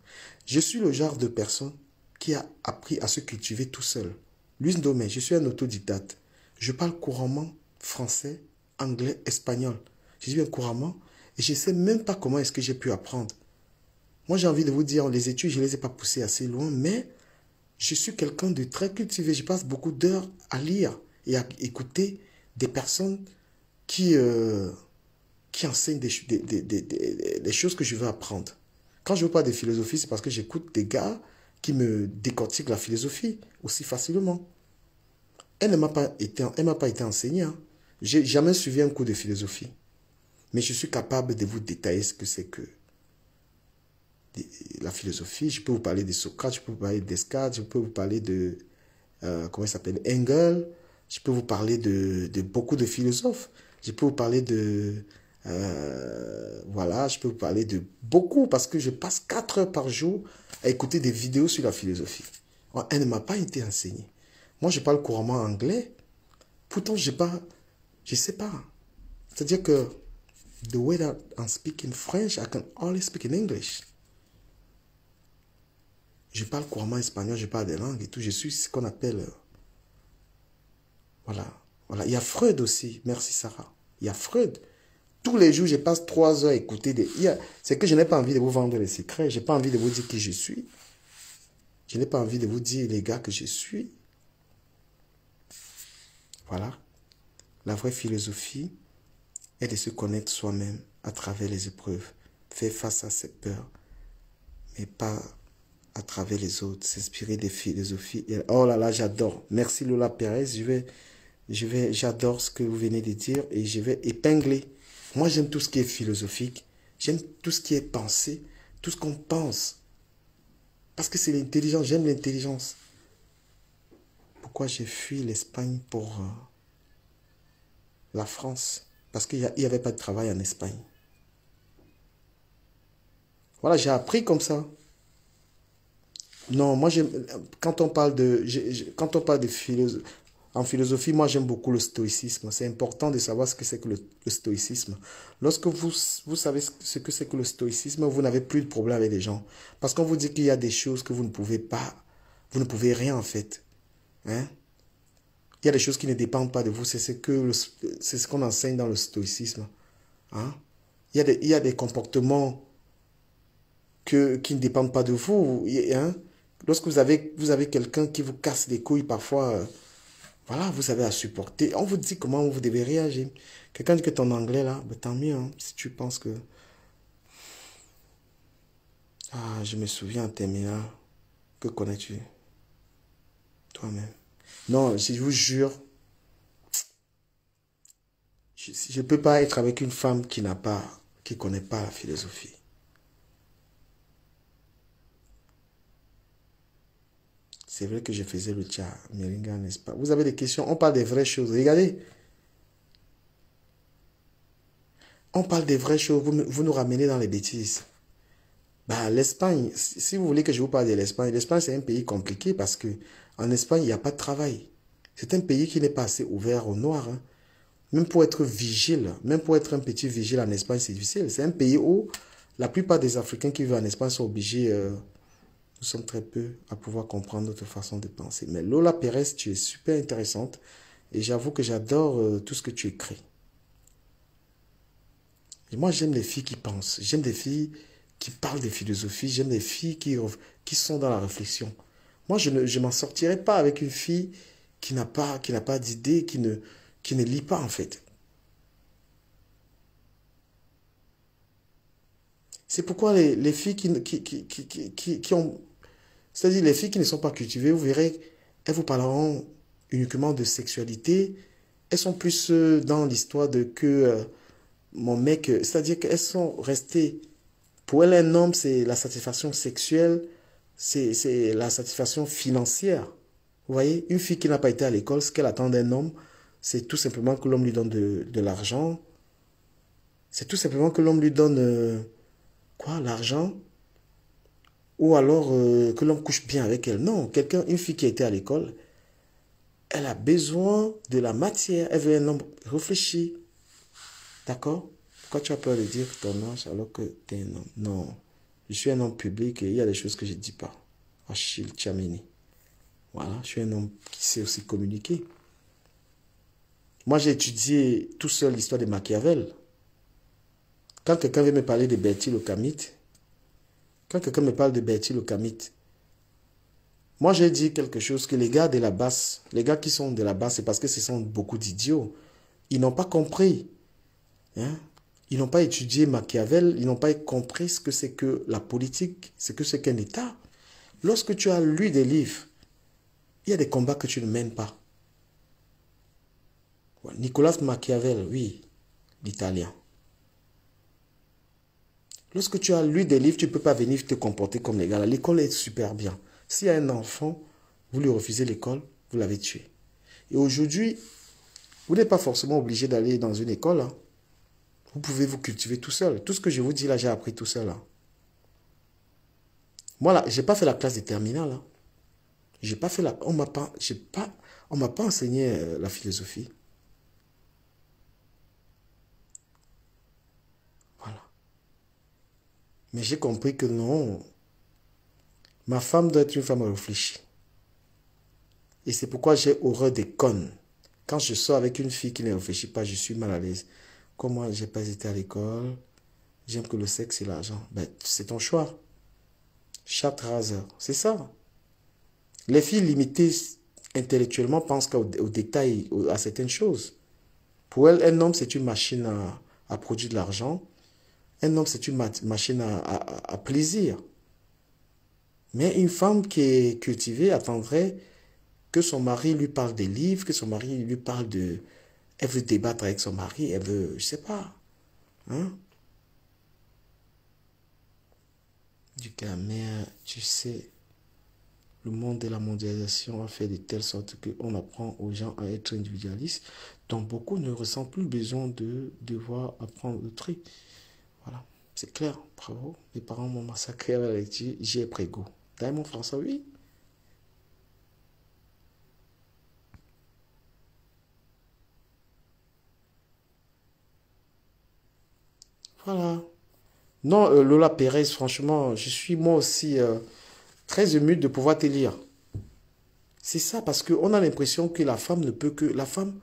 [SPEAKER 1] Je suis le genre de personne qui a appris à se cultiver tout seul. Louise Ndomé, je suis un autodidacte. Je parle couramment français, anglais, espagnol. Je dis bien couramment et je ne sais même pas comment est-ce que j'ai pu apprendre. Moi, j'ai envie de vous dire, les études, je ne les ai pas poussées assez loin, mais je suis quelqu'un de très cultivé. Je passe beaucoup d'heures à lire et à écouter des personnes qui enseignent des choses que je veux apprendre. Quand je ne veux pas de philosophie, c'est parce que j'écoute des gars qui me décortiquent la philosophie aussi facilement. Elle ne m'a pas été enseignée. Hein. J'ai jamais suivi un cours de philosophie. Mais je suis capable de vous détailler ce que c'est que la philosophie. Je peux vous parler de Socrate, je peux vous parler de Descartes, je peux vous parler de, comment il s'appelle, Engels. Je peux vous parler de beaucoup de philosophes. Je peux vous parler de, voilà, je peux vous parler de beaucoup parce que je passe 4 heures par jour à écouter des vidéos sur la philosophie. Elle ne m'a pas été enseignée. Moi, je parle couramment anglais. Pourtant, je sais pas. C'est-à-dire que the way that I'm speaking French, I can only speak in English. Je parle couramment espagnol, je parle des langues et tout. Je suis ce qu'on appelle... voilà. Il y a Freud aussi. Merci, Sarah. Il y a Freud. Tous les jours, je passe 3 heures à écouter des... C'est que je n'ai pas envie de vous vendre les secrets. Je n'ai pas envie de vous dire qui je suis. Je n'ai pas envie de vous dire les gars que je suis. Voilà. La vraie philosophie est de se connaître soi-même à travers les épreuves. Faire face à ses peurs, mais pas à travers les autres. S'inspirer des philosophies. Oh là là, j'adore. Merci Lola Pérez. J'adore ce que vous venez de dire et je vais épingler. Moi, j'aime tout ce qui est philosophique. J'aime tout ce qui est pensé, tout ce qu'on pense. Parce que c'est l'intelligence. J'aime l'intelligence. Pourquoi j'ai fui l'Espagne pour la France? Parce qu'il n'y avait pas de travail en Espagne. Voilà, j'ai appris comme ça. Non, moi, quand on parle de philosophie, en philosophie, moi, j'aime beaucoup le stoïcisme. C'est important de savoir ce que c'est que le stoïcisme. Lorsque vous savez ce que c'est que le stoïcisme, vous n'avez plus de problème avec les gens. Parce qu'on vous dit qu'il y a des choses que vous ne pouvez pas. Vous ne pouvez rien, en fait. Hein? Il y a des choses qui ne dépendent pas de vous. C'est ce qu'on enseigne dans le stoïcisme. Hein? Il y a des comportements qui ne dépendent pas de vous. Hein? Lorsque vous avez quelqu'un qui vous casse les couilles, parfois, voilà, vous avez à supporter. On vous dit comment vous devez réagir. Quelqu'un dit que ton anglais, là, ben, tant mieux. Hein, si tu penses que... Ah, je me souviens en terminale. Que connais-tu? Toi-même. Non, je vous jure, je ne peux pas être avec une femme qui connaît pas la philosophie. C'est vrai que je faisais le tcha, Meringa, n'est-ce pas? Vous avez des questions? On parle des vraies choses. Regardez. On parle des vraies choses. Vous nous ramenez dans les bêtises. Bah, l'Espagne, si vous voulez que je vous parle de l'Espagne, l'Espagne c'est un pays compliqué parce que en Espagne, il n'y a pas de travail. C'est un pays qui n'est pas assez ouvert au noir. Hein. Même pour être vigile, même pour être un petit vigile en Espagne, c'est difficile. C'est un pays où la plupart des Africains qui vivent en Espagne sont obligés... nous sommes très peu à pouvoir comprendre notre façon de penser. Mais Lola Pérez, tu es super intéressante. Et j'avoue que j'adore tout ce que tu écris. Et moi, j'aime les filles qui pensent. J'aime des filles qui parlent de philosophie. J'aime les filles qui sont dans la réflexion. Moi, je ne m'en sortirai pas avec une fille qui n'a pas d'idée, qui ne lit pas, en fait. C'est pourquoi les filles qui ont... C'est-à-dire les filles qui ne sont pas cultivées, vous verrez, elles vous parleront uniquement de sexualité. Elles sont plus dans l'histoire de que mon mec... C'est-à-dire qu'elles sont restées... Pour elles, un homme, c'est la satisfaction sexuelle, c'est la satisfaction financière. Vous voyez, une fille qui n'a pas été à l'école, ce qu'elle attend d'un homme, c'est tout simplement que l'homme lui donne de l'argent. C'est tout simplement que l'homme lui donne quoi, l'argent? Ou alors que l'homme couche bien avec elle. Non, une fille qui a été à l'école, elle a besoin de la matière. Elle veut un homme réfléchi. D'accord? Pourquoi tu as peur de dire ton âge alors que tu es un homme? Non. Je suis un homme public et il y a des choses que je ne dis pas. Achille Tchamini. Voilà, je suis un homme qui sait aussi communiquer. Moi, j'ai étudié tout seul l'histoire de Machiavel. Quand quelqu'un veut me parler de Bertie le Camite, quand quelqu'un me parle de Bertie le Camite, moi, j'ai dit quelque chose que les gars de la basse, les gars qui sont de la basse, c'est parce que ce sont beaucoup d'idiots. Ils n'ont pas compris. Hein? Ils n'ont pas étudié Machiavel, ils n'ont pas compris ce que c'est que la politique, ce que c'est qu'un État. Lorsque tu as lu des livres, il y a des combats que tu ne mènes pas. Nicolas Machiavel, oui, l'italien. Lorsque tu as lu des livres, tu ne peux pas venir te comporter comme les gars. L'école est super bien. S'il y a un enfant, vous lui refusez l'école, vous l'avez tué. Et aujourd'hui, vous n'êtes pas forcément obligé d'aller dans une école. Hein. Vous pouvez vous cultiver tout seul. Tout ce que je vous dis là, j'ai appris tout seul. Hein. Moi, là, je n'ai pas fait la classe de terminale. Hein. J'ai pas fait la... On m'a pas enseigné la philosophie. Voilà. Mais j'ai compris que non. Ma femme doit être une femme réfléchie. Et c'est pourquoi j'ai horreur des connes. Quand je sors avec une fille qui ne réfléchit pas, je suis mal à l'aise. Comme moi, j'ai pas été à l'école. J'aime que le sexe et l'argent. Ben, c'est ton choix. Chatraser. C'est ça. Les filles limitées intellectuellement pensent qu'au détail, à certaines choses. Pour elles, un homme, c'est une machine à produire de l'argent. Un homme, c'est une machine à plaisir. Mais une femme qui est cultivée attendrait que son mari lui parle des livres, que son mari lui parle de... Elle veut débattre avec son mari, elle veut... Je sais pas. Hein? Du cas, mais tu sais, le monde de la mondialisation a fait de telle sorte qu'on apprend aux gens à être individualistes, donc beaucoup ne ressentent plus le besoin de devoir apprendre le tri. Voilà, c'est clair, bravo. Mes parents m'ont massacré avec la lecture, j'ai pris goût. Diamond François, oui. Voilà. Non, Lola Pérez, franchement, je suis moi aussi très ému de pouvoir te lire. C'est ça, parce qu'on a l'impression que la femme ne peut que... La femme,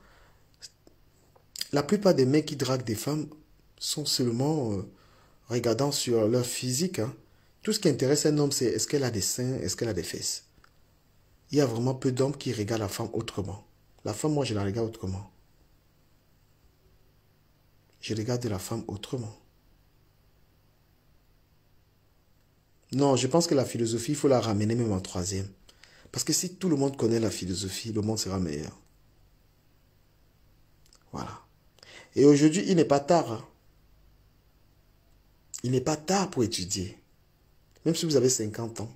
[SPEAKER 1] la plupart des mecs qui draguent des femmes sont seulement regardant sur leur physique. Hein. Tout ce qui intéresse un homme, c'est est-ce qu'elle a des seins, est-ce qu'elle a des fesses. Il y a vraiment peu d'hommes qui regardent la femme autrement. La femme, moi, je la regarde autrement. Je regarde la femme autrement. Non, je pense que la philosophie, il faut la ramener même en troisième. Parce que si tout le monde connaît la philosophie, le monde sera meilleur. Voilà. Et aujourd'hui, il n'est pas tard. Hein. Il n'est pas tard pour étudier. Même si vous avez 50 ans,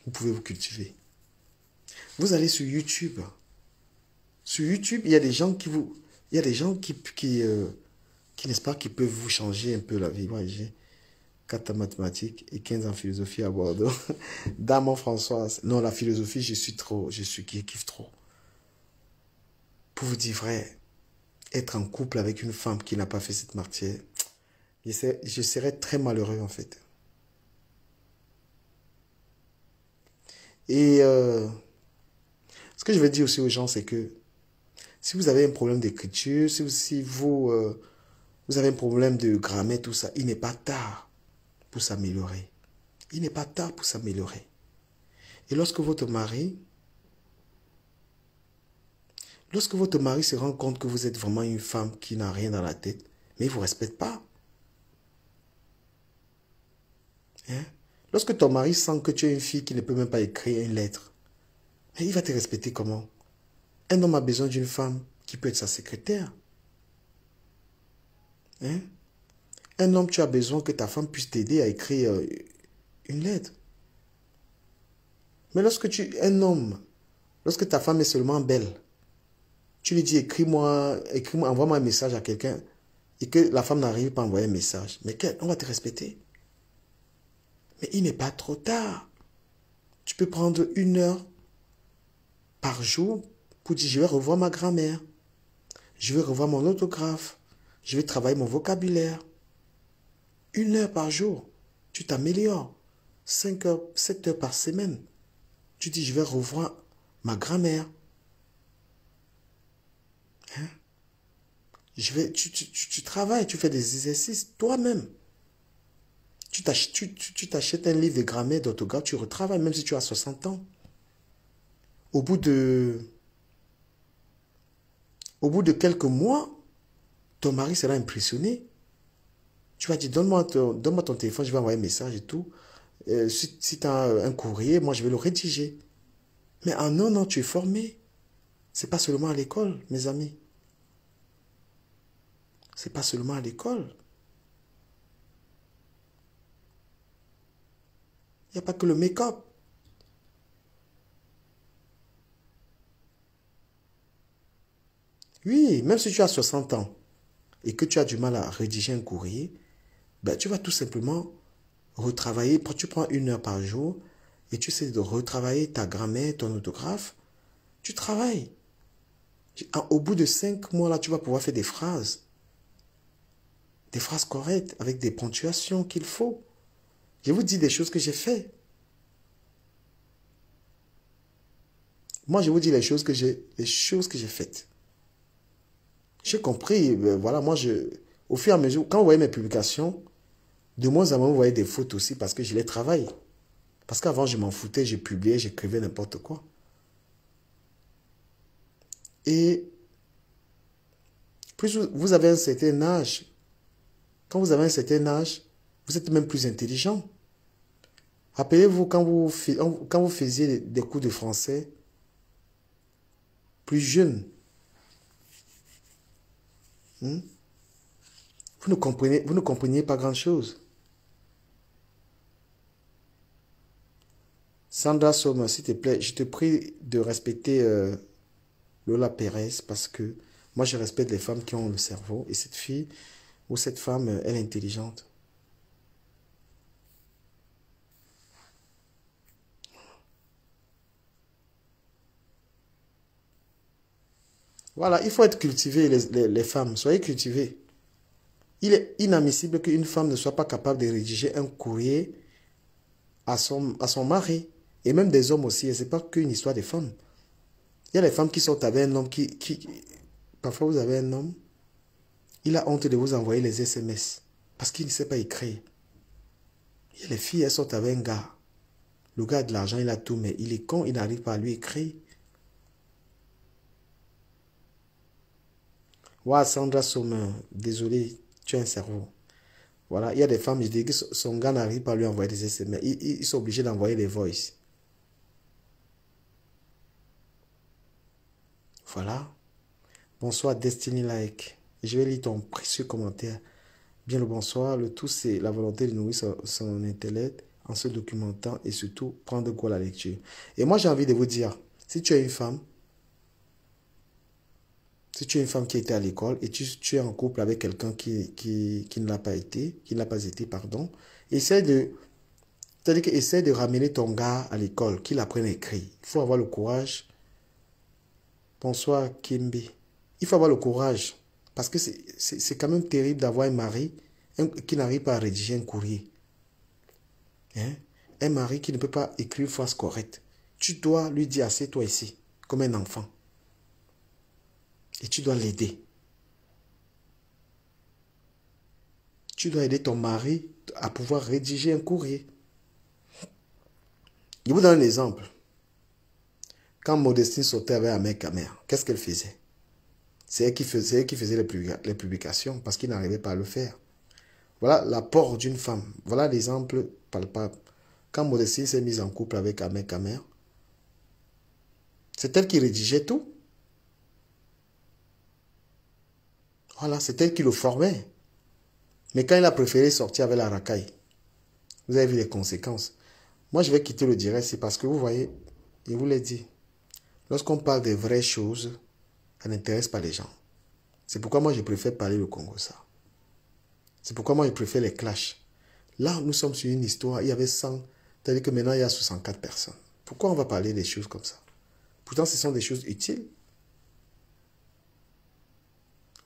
[SPEAKER 1] vous pouvez vous cultiver. Vous allez sur YouTube. Sur YouTube, il y a des gens il y a des gens qui n'est-ce pas, qui peuvent vous changer un peu la vie. Moi, j'ai 4 en mathématiques et 15 en philosophie à Bordeaux. Dame Françoise. Non, la philosophie, je kiffe trop. Pour vous dire vrai, être en couple avec une femme qui n'a pas fait cette matière, je serais très malheureux en fait. Et ce que je veux dire aussi aux gens, c'est que si vous avez un problème d'écriture, si vous avez un problème de grammaire, tout ça, il n'est pas tard pour s'améliorer. Il n'est pas tard pour s'améliorer. Et lorsque votre mari se rend compte que vous êtes vraiment une femme qui n'a rien dans la tête, mais il ne vous respecte pas. Hein? Lorsque ton mari sent que tu es une fille qui ne peut même pas écrire une lettre, il va te respecter comment? Un homme a besoin d'une femme qui peut être sa secrétaire. Hein? Un homme, tu as besoin que ta femme puisse t'aider à écrire une lettre. Mais lorsque un homme Lorsque ta femme est seulement belle, tu lui dis écris-moi, envoie-moi un message à quelqu'un et que la femme n'arrive pas à envoyer un message. Mais on va te respecter. Mais il n'est pas trop tard. Tu peux prendre 1 heure par jour pour dire je vais revoir ma grand-mère. Je vais revoir mon orthographe. Je vais travailler mon vocabulaire. 1 heure par jour. Tu t'améliores. 5 heures, 7 heures par semaine. Tu dis je vais revoir ma grand-mère. Hein? Tu travailles, tu fais des exercices toi-même. Tu t'achètes un livre de grammaire, d'orthographe, tu retravailles, même si tu as 60 ans. Au bout de quelques mois, ton mari sera impressionné. Tu vas dire, donne-moi ton téléphone, je vais envoyer un message et tout. Si tu as un courrier, moi je vais le rédiger. Mais en un an, tu es formé. C'est pas seulement à l'école, mes amis. C'est pas seulement à l'école. Il n'y a pas que le make-up. Oui, même si tu as 60 ans et que tu as du mal à rédiger un courrier, ben, tu vas tout simplement retravailler. Tu prends 1 heure par jour et tu essaies de retravailler ta grammaire, ton orthographe. Tu travailles. Au bout de 5 mois, là, tu vas pouvoir faire des phrases. Des phrases correctes avec des ponctuations qu'il faut. Je vous dis des choses que j'ai faites. Moi, je vous dis les choses que j'ai faites. J'ai compris, voilà, au fur et à mesure, quand vous voyez mes publications, de moins en moins, vous voyez des fautes aussi parce que je les travaille. Parce qu'avant, je m'en foutais, je publiais, j'écrivais n'importe quoi. Et plus vous avez un certain âge, quand vous avez un certain âge, vous êtes même plus intelligent. Rappelez-vous quand vous faisiez des cours de français, plus jeune, vous ne compreniez pas grand-chose. Sandra Sommer, s'il te plaît, je te prie de respecter Lola Pérez parce que moi, je respecte les femmes qui ont le cerveau et cette fille ou cette femme, elle est intelligente. Voilà, il faut être cultivé, les femmes. Soyez cultivées. Il est inadmissible qu'une femme ne soit pas capable de rédiger un courrier à son mari. Et même des hommes aussi. Et ce n'est pas qu'une histoire des femmes. Il y a les femmes qui sortent avec un homme parfois vous avez un homme, il a honte de vous envoyer les SMS. Parce qu'il ne sait pas écrire. Il y a les filles, elles sortent avec un gars. Le gars a de l'argent, il a tout, mais il est con, il n'arrive pas à lui écrire. Ouais, Sandra Sommer, désolé, tu as un cerveau. Voilà, il y a des femmes, je dis que son gars n'arrive pas à lui envoyer des SMS. Ils sont obligés d'envoyer des voice. Voilà. Bonsoir, Destiny Like. Je vais lire ton précieux commentaire. Bien le bonsoir. Le tout, c'est la volonté de nourrir son intellect en se documentant et surtout prendre goût à la lecture. Et moi, j'ai envie de vous dire, si tu es une femme, si tu es une femme qui était à l'école et tu es en couple avec quelqu'un qui ne l'a pas été, pardon, essaie de ramener ton gars à l'école, qu'il apprenne à écrire. Il faut avoir le courage. Bonsoir, Kimby. Il faut avoir le courage. Parce que c'est quand même terrible d'avoir un mari qui n'arrive pas à rédiger un courrier. Hein? Un mari qui ne peut pas écrire une phrase correcte. Tu dois lui dire, assieds-toi ici, comme un enfant. Et tu dois l'aider. Tu dois aider ton mari à pouvoir rédiger un courrier. Je vous donne un exemple. Quand Modestine sortait avec Ahmed Kamer, qu'est-ce qu'elle faisait? C'est elle qui faisait les publications parce qu'il n'arrivait pas à le faire. Voilà l'apport d'une femme. Voilà l'exemple palpable. Quand Modestine s'est mise en couple avec Ahmed Kamer, c'est elle qui rédigeait tout. Voilà, c'est elle qui le formait. Mais quand il a préféré sortir avec la racaille, vous avez vu les conséquences. Moi, je vais quitter le direct, c'est parce que vous voyez, je vous l'ai dit, Lorsqu'on parle des vraies choses, ça n'intéresse pas les gens. C'est pourquoi moi, je préfère parler le Congo, ça. C'est pourquoi moi, je préfère les clashs. Là, nous sommes sur une histoire, il y avait 100, c'est-à-dire que maintenant, il y a 64 personnes. Pourquoi on va parler des choses comme ça? Pourtant, ce sont des choses utiles.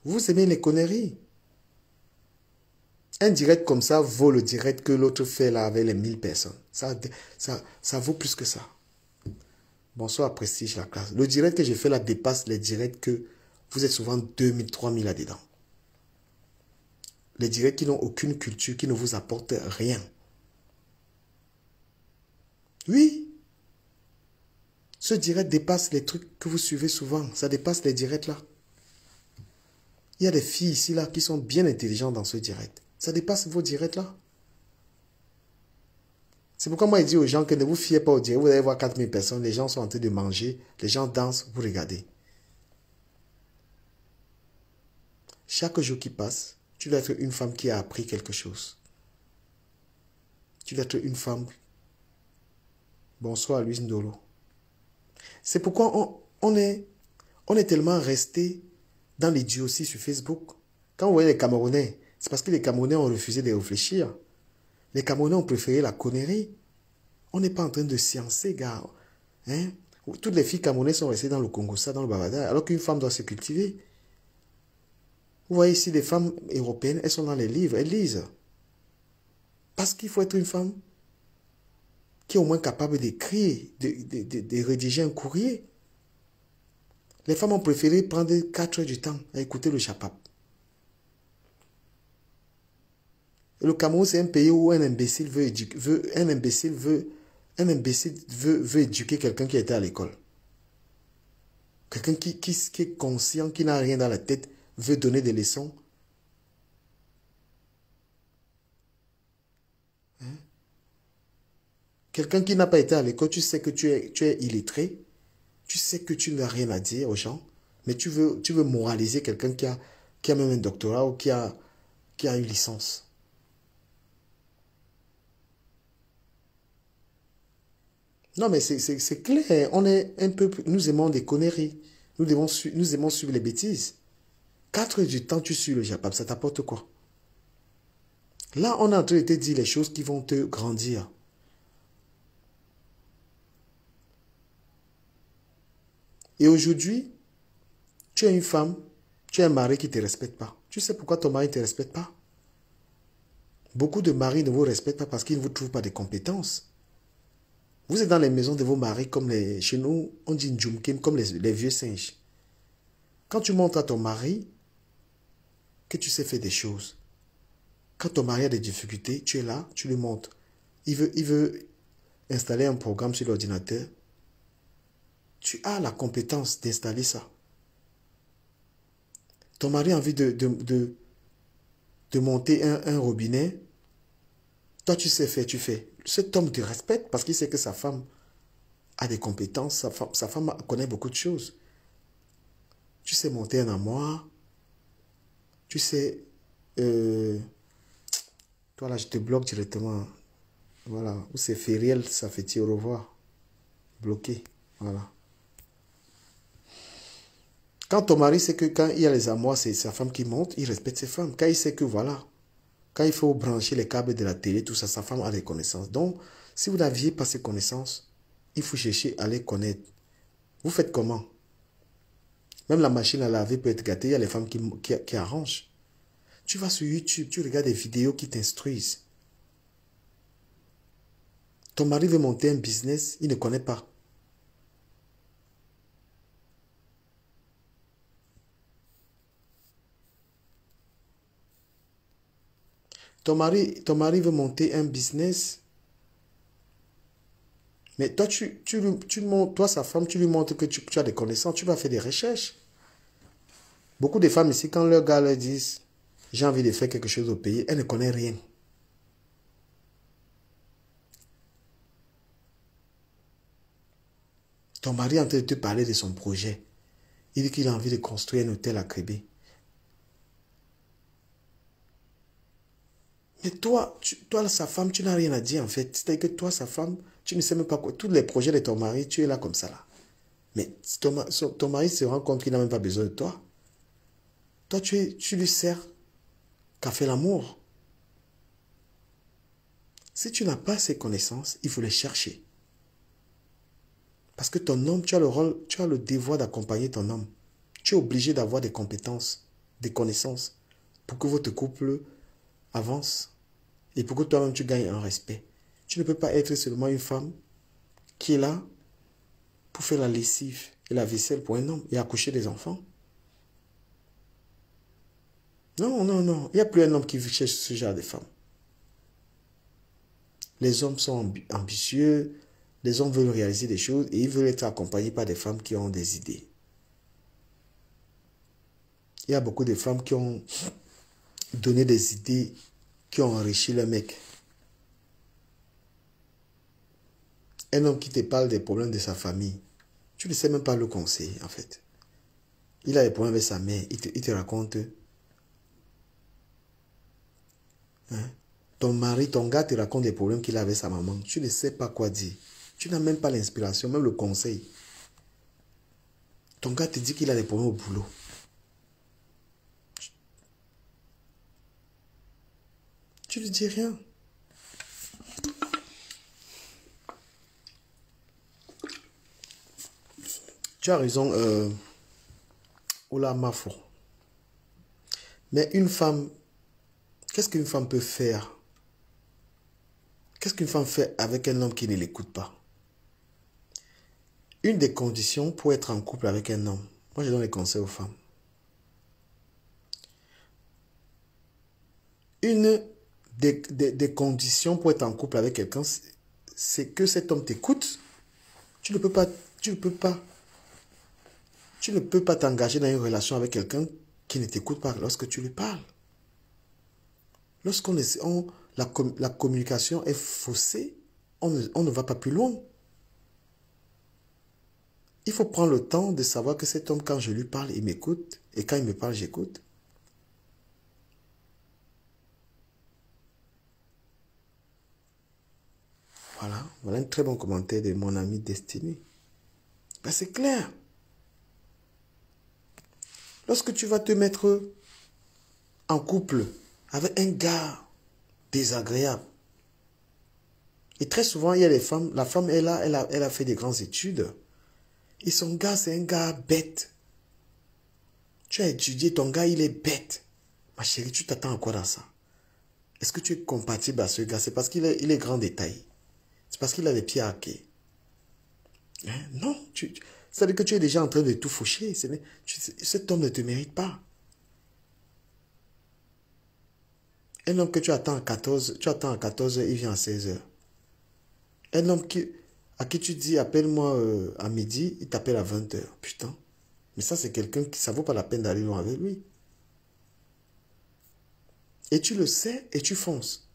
[SPEAKER 1] Vous aimez les conneries. Un direct comme ça vaut le direct que l'autre fait là avec les 1000 personnes. Ça vaut plus que ça. Bonsoir, Prestige, la classe. Le direct que j'ai fait là dépasse les directs que vous êtes souvent 2000, 3000 là-dedans. Les directs qui n'ont aucune culture, qui ne vous apportent rien. Oui. Ce direct dépasse les trucs que vous suivez souvent. Ça dépasse les directs là. Il y a des filles ici là qui sont bien intelligentes dans ce direct. Ça dépasse vos directs là. C'est pourquoi moi je dis aux gens que ne vous fiez pas au direct. Vous allez voir 4000 personnes, les gens sont en train de manger, les gens dansent, vous regardez. Chaque jour qui passe, tu dois être une femme qui a appris quelque chose. Tu dois être une femme. Bonsoir Louise Ndolo. C'est pourquoi on est tellement resté dans l'idiotie sur Facebook. Quand vous voyez les Camerounais, c'est parce que les Camerounais ont refusé de réfléchir. Les Camerounais ont préféré la connerie. On n'est pas en train de sciencer, gars. Hein? Toutes les filles camerounaises sont restées dans le Congo, ça, dans le Bavada, alors qu'une femme doit se cultiver. Vous voyez ici, les femmes européennes, elles sont dans les livres, elles lisent. Parce qu'il faut être une femme qui est au moins capable d'écrire, de rédiger un courrier. Les femmes ont préféré prendre 4 heures du temps à écouter le chapap. Et le Cameroun, c'est un pays où un imbécile veut éduquer quelqu'un qui était à l'école. Quelqu'un qui est conscient, qui n'a rien dans la tête, veut donner des leçons. Hein? Quelqu'un qui n'a pas été à l'école, tu sais que tu es illettré. Tu sais que tu n'as rien à dire aux gens. Mais tu veux moraliser quelqu'un qui a même un doctorat ou qui a une licence. Non, mais c'est clair. On est un peu... Nous aimons des conneries. Nous aimons suivre les bêtises. 4 heures du temps, tu suis le Japap. Ça t'apporte quoi? Là, on est en train de te dire les choses qui vont te grandir. Et aujourd'hui, tu es une femme, tu as un mari qui ne te respecte pas. Tu sais pourquoi ton mari ne te respecte pas? Beaucoup de maris ne vous respectent pas parce qu'ils ne vous trouvent pas de compétences. Vous êtes dans les maisons de vos maris comme chez nous, on dit Njumkim, comme les vieux singes. Quand tu montres à ton mari que tu sais faire des choses, quand ton mari a des difficultés, tu es là, tu lui montres. Il veut installer un programme sur l'ordinateur. Tu as la compétence d'installer ça. Ton mari a envie de monter un robinet. Toi, tu sais faire, tu fais. Cet homme te respecte parce qu'il sait que sa femme a des compétences. Sa femme connaît beaucoup de choses. Tu sais monter un armoire. Tu sais... toi, là, je te bloque directement. Voilà. Ou c'est Feriel, ça fait au revoir. Bloqué. Voilà. Quand ton mari sait que quand il y a les armoires, c'est sa femme qui monte, il respecte ses femmes. Quand il sait que voilà... Quand il faut brancher les câbles de la télé, tout ça, sa femme a des connaissances. Donc, si vous n'aviez pas ces connaissances, il faut chercher à les connaître. Vous faites comment? Même la machine à laver peut être gâtée. Il y a les femmes qui arrangent. Tu vas sur YouTube, tu regardes des vidéos qui t'instruisent. Ton mari veut monter un business, il ne connaît pas. Ton mari veut monter un business. Mais toi, toi, sa femme, tu lui montres que tu as des connaissances, tu vas faire des recherches. Beaucoup de femmes ici, quand leurs gars leur disent, j'ai envie de faire quelque chose au pays, elles ne connaissent rien. Ton mari est en train de te parler de son projet. Il dit qu'il a envie de construire un hôtel à Krébé. Mais toi, sa femme, tu n'as rien à dire en fait. C'est-à-dire que toi, sa femme, tu ne sais même pas quoi. Tous les projets de ton mari, tu es là comme ça là. Mais ton mari se rend compte qu'il n'a même pas besoin de toi. Toi, tu lui sers qu'à faire l'amour. Si tu n'as pas ces connaissances, il faut les chercher. Parce que ton homme, tu as le rôle, tu as le devoir d'accompagner ton homme. Tu es obligé d'avoir des compétences, des connaissances, pour que votre couple avance et pour que toi-même tu gagnes un respect. Tu ne peux pas être seulement une femme qui est là pour faire la lessive et la vaisselle pour un homme et accoucher des enfants. Non, non, non. Il n'y a plus un homme qui cherche ce genre de femme. Les hommes sont ambitieux, les hommes veulent réaliser des choses et ils veulent être accompagnés par des femmes qui ont des idées. Il y a beaucoup de femmes qui ont donné des idées, qui ont enrichi le mec. Un homme qui te parle des problèmes de sa famille, tu ne sais même pas le conseiller en fait. Il a des problèmes avec sa mère, il te raconte. Hein? Ton mari, ton gars te raconte des problèmes qu'il a avec sa maman. Tu ne sais pas quoi dire. Tu n'as même pas l'inspiration, même le conseil. Ton gars te dit qu'il a des problèmes au boulot. Tu ne dis rien. Tu as raison, Oula Mafo. Mais une femme, qu'est-ce qu'une femme peut faire? Qu'est-ce qu'une femme fait avec un homme qui ne l'écoute pas? Une des conditions pour être en couple avec un homme, moi je donne les conseils aux femmes. Une des conditions pour être en couple avec quelqu'un, c'est que cet homme t'écoute. Tu ne peux pas t'engager dans une relation avec quelqu'un qui ne t'écoute pas lorsque tu lui parles. Lorsqu'on la communication est faussée, on ne va pas plus loin. Il faut prendre le temps de savoir que cet homme, quand je lui parle, il m'écoute. Et quand il me parle, j'écoute. Voilà un très bon commentaire de mon ami Destiny. Ben, c'est clair. Lorsque tu vas te mettre en couple avec un gars désagréable, et très souvent, il y a des femmes, la femme est là, elle a fait des grandes études, et son gars, c'est un gars bête. Tu as étudié, ton gars, il est bête. Ma chérie, tu t'attends à quoi dans ça? Est-ce que tu es compatible à ce gars? C'est parce qu'il est grand détail. C'est parce qu'il a les pieds hackés. Hein? Non, ça veut dire que tu es déjà en train de tout faucher. Cet homme ne te mérite pas. Un homme que tu attends à 14 heures, il vient à 16 heures. Un homme à qui tu dis appelle-moi à midi, il t'appelle à 20 heures. Putain. Mais ça, c'est quelqu'un qui, ça vaut pas la peine d'aller loin avec lui. Et tu le sais et tu fonces.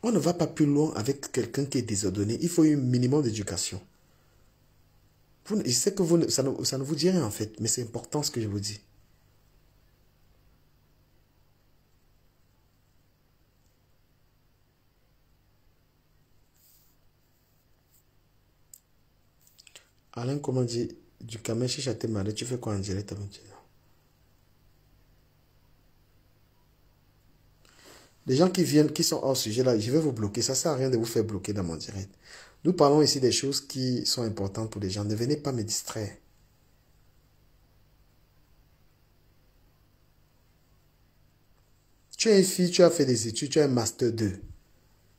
[SPEAKER 1] On ne va pas plus loin avec quelqu'un qui est désordonné. Il faut un minimum d'éducation. Je sais que ça ne vous dit rien en fait, mais c'est important ce que je vous dis. Alain, comment dit, du Kameshi Chatemare, tu fais quoi en direct maintenant? Les gens qui viennent, qui sont hors sujet là, je vais vous bloquer. Ça ne sert à rien de vous faire bloquer dans mon direct. Nous parlons ici des choses qui sont importantes pour les gens. Ne venez pas me distraire. Tu es une fille, tu as fait des études, tu as un master 2.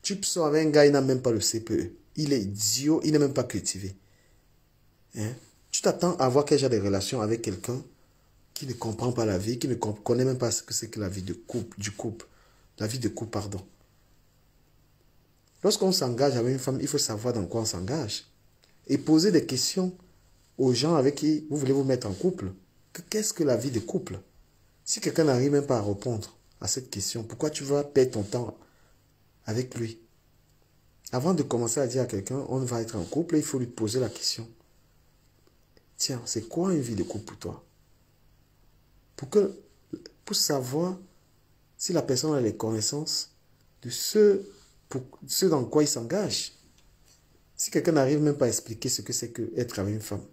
[SPEAKER 1] Tu sors avec un gars, il n'a même pas le CPE. Il est idiot, il n'est même pas cultivé. Hein? Tu t'attends à avoir quel genre de relation avec quelqu'un qui ne comprend pas la vie, qui ne connaît même pas ce que c'est que la vie de couple, la vie de couple, pardon. Lorsqu'on s'engage avec une femme, il faut savoir dans quoi on s'engage. Et poser des questions aux gens avec qui vous voulez vous mettre en couple. Qu'est-ce que la vie de couple? Si quelqu'un n'arrive même pas à répondre à cette question, pourquoi tu vas perdre ton temps avec lui? Avant de commencer à dire à quelqu'un, on va être en couple, il faut lui poser la question. Tiens, c'est quoi une vie de couple pour toi? Pour savoir si la personne a les connaissances de ce dans quoi il s'engage. Si quelqu'un n'arrive même pas à expliquer ce que c'est que être avec une femme,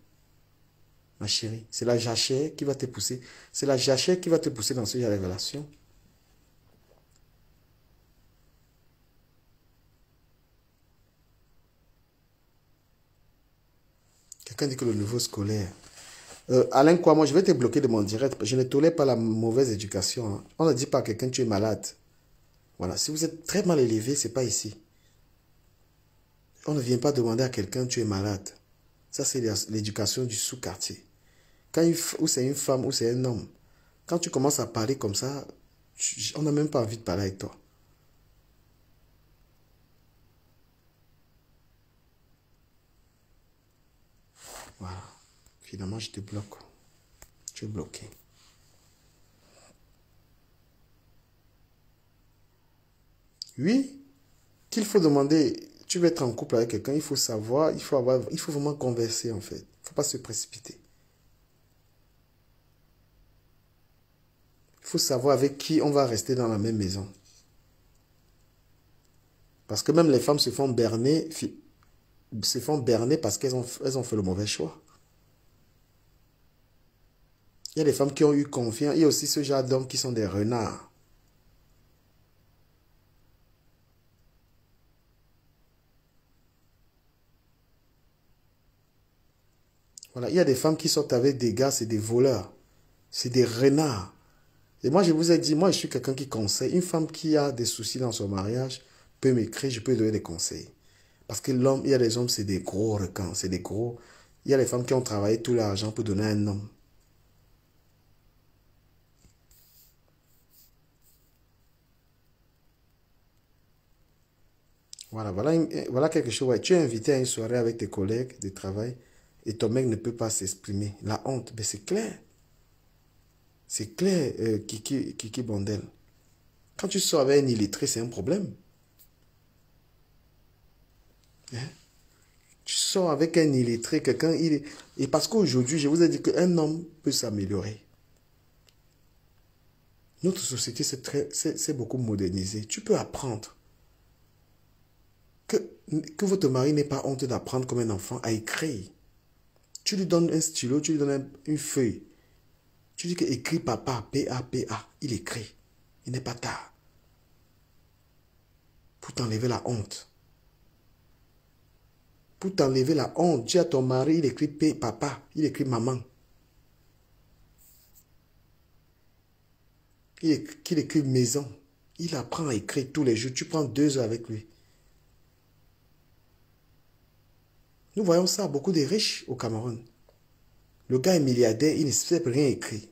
[SPEAKER 1] ma chérie, c'est la jachère qui va te pousser. C'est la jachère qui va te pousser dans ce genre de relation. Quelqu'un dit que le niveau scolaire. Alain, quoi, moi, je vais te bloquer de mon direct. Je ne tolère pas la mauvaise éducation. Hein. On ne dit pas à quelqu'un tu es malade. Voilà, si vous êtes très mal élevé, c'est pas ici. On ne vient pas demander à quelqu'un tu es malade. Ça, c'est l'éducation du sous-quartier. Ou c'est une femme ou c'est un homme. Quand tu commences à parler comme ça, on n'a même pas envie de parler avec toi. Voilà. Finalement, je te bloque. Tu es bloqué. Oui, qu'il faut demander, tu veux être en couple avec quelqu'un, il faut savoir, il faut vraiment converser en fait. Il ne faut pas se précipiter. Il faut savoir avec qui on va rester dans la même maison. Parce que même les femmes se font berner parce qu'elles ont fait le mauvais choix. Il y a des femmes qui ont eu confiance. Il y a aussi ce genre d'hommes qui sont des renards. Voilà, il y a des femmes qui sortent avec des gars, c'est des voleurs. C'est des renards. Et moi, je vous ai dit, moi, je suis quelqu'un qui conseille. Une femme qui a des soucis dans son mariage peut m'écrire, je peux lui donner des conseils. Parce que l'homme, il y a des hommes, c'est des gros requins, c'est des gros. Il y a des femmes qui ont travaillé tout l'argent pour donner à un homme. Voilà quelque chose. Ouais. Tu es invité à une soirée avec tes collègues de travail et ton mec ne peut pas s'exprimer. La honte, mais c'est clair. C'est clair, Kiki Bondel. Quand tu sors avec un illettré, c'est un problème. Hein? Tu sors avec un illettré, quelqu'un, et parce qu'aujourd'hui, je vous ai dit qu'un homme peut s'améliorer. Notre société s'est beaucoup modernisée. Tu peux apprendre. Que votre mari n'ait pas honte d'apprendre comme un enfant à écrire. Tu lui donnes un stylo, tu lui donnes une feuille. Tu dis que écrit papa, P-A-P-A. Il écrit. Il n'est pas tard. Pour t'enlever la honte. Pour t'enlever la honte. Dis à ton mari, il écrit papa. Il écrit maman. Qu'il écrit maison. Il apprend à écrire tous les jours. Tu prends 2 heures avec lui. Nous voyons ça, beaucoup de riches au Cameroun. Le gars est milliardaire, il ne sait rien écrire.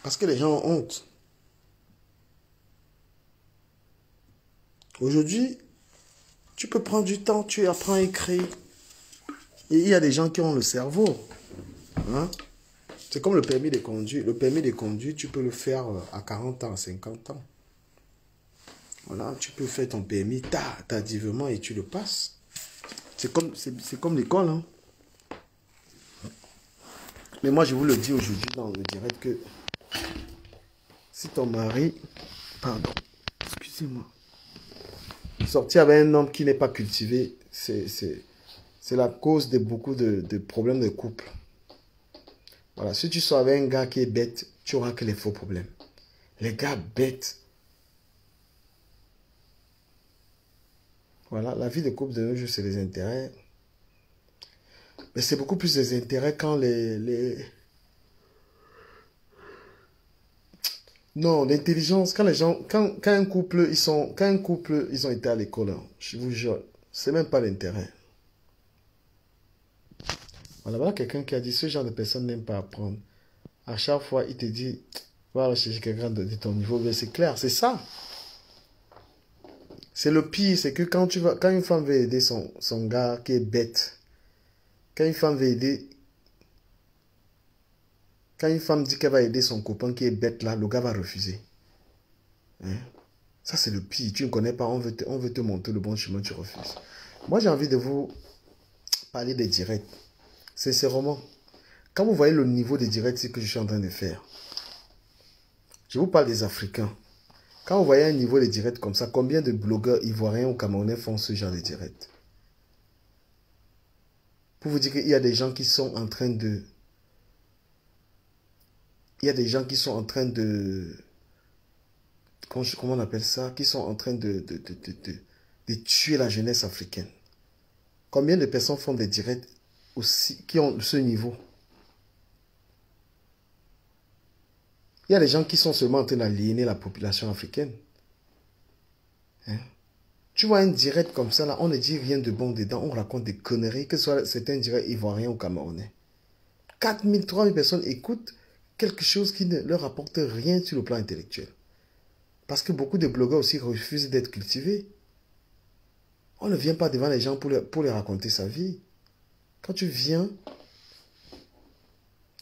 [SPEAKER 1] Parce que les gens ont honte. Aujourd'hui, tu peux prendre du temps, tu apprends à écrire. Et il y a des gens qui ont le cerveau. Hein? C'est comme le permis de conduire. Le permis de conduire, tu peux le faire à 40 ans, à 50 ans. Voilà, tu peux faire ton permis tardivement et tu le passes. C'est comme l'école. Hein? Mais moi, je vous le dis aujourd'hui dans le direct que si ton mari, pardon, excusez-moi, sortir avec un homme qui n'est pas cultivé, c'est la cause de beaucoup de problèmes de couple. Voilà, si tu sors avec un gars qui est bête, tu auras que les faux problèmes. Les gars bêtes. Voilà, la vie de couple de nos jours, c'est les intérêts. Mais c'est beaucoup plus les intérêts quand Non, l'intelligence, quand les gens, quand un couple, ils ont été à l'école, hein, je vous jure, c'est même pas l'intérêt. Voilà, quelqu'un qui a dit, ce genre de personne n'aime pas apprendre. À chaque fois, il te dit, voilà, chercher quelqu'un de ton niveau, mais c'est clair, c'est ça. C'est le pire, c'est que quand une femme veut aider son gars qui est bête, quand une femme veut aider, quand une femme dit qu'elle va aider son copain qui est bête là, le gars va refuser. Hein? Ça, c'est le pire. Tu ne connais pas, on veut te montrer le bon chemin, tu refuses. Moi, j'ai envie de vous parler des directs. Sincèrement, quand vous voyez le niveau des directs, c'est ce que je suis en train de faire. Je vous parle des Africains. Quand vous voyez un niveau de direct comme ça, combien de blogueurs ivoiriens ou camerounais font ce genre de direct? Pour vous dire qu'il y a des gens qui sont en train de... Il y a des gens qui sont en train de... Comment on appelle ça? Qui sont en train de tuer la jeunesse africaine. Combien de personnes font des directs aussi, qui ont ce niveau? Il y a des gens qui sont seulement en train d'aliéner la population africaine. Hein? Tu vois un direct comme ça, là, on ne dit rien de bon dedans, on raconte des conneries, que ce soit c'est un direct ivoirien ou camerounais. 4000, 3000 personnes écoutent quelque chose qui ne leur apporte rien sur le plan intellectuel. Parce que beaucoup de blogueurs aussi refusent d'être cultivés. On ne vient pas devant les gens pour les raconter sa vie. Quand tu viens,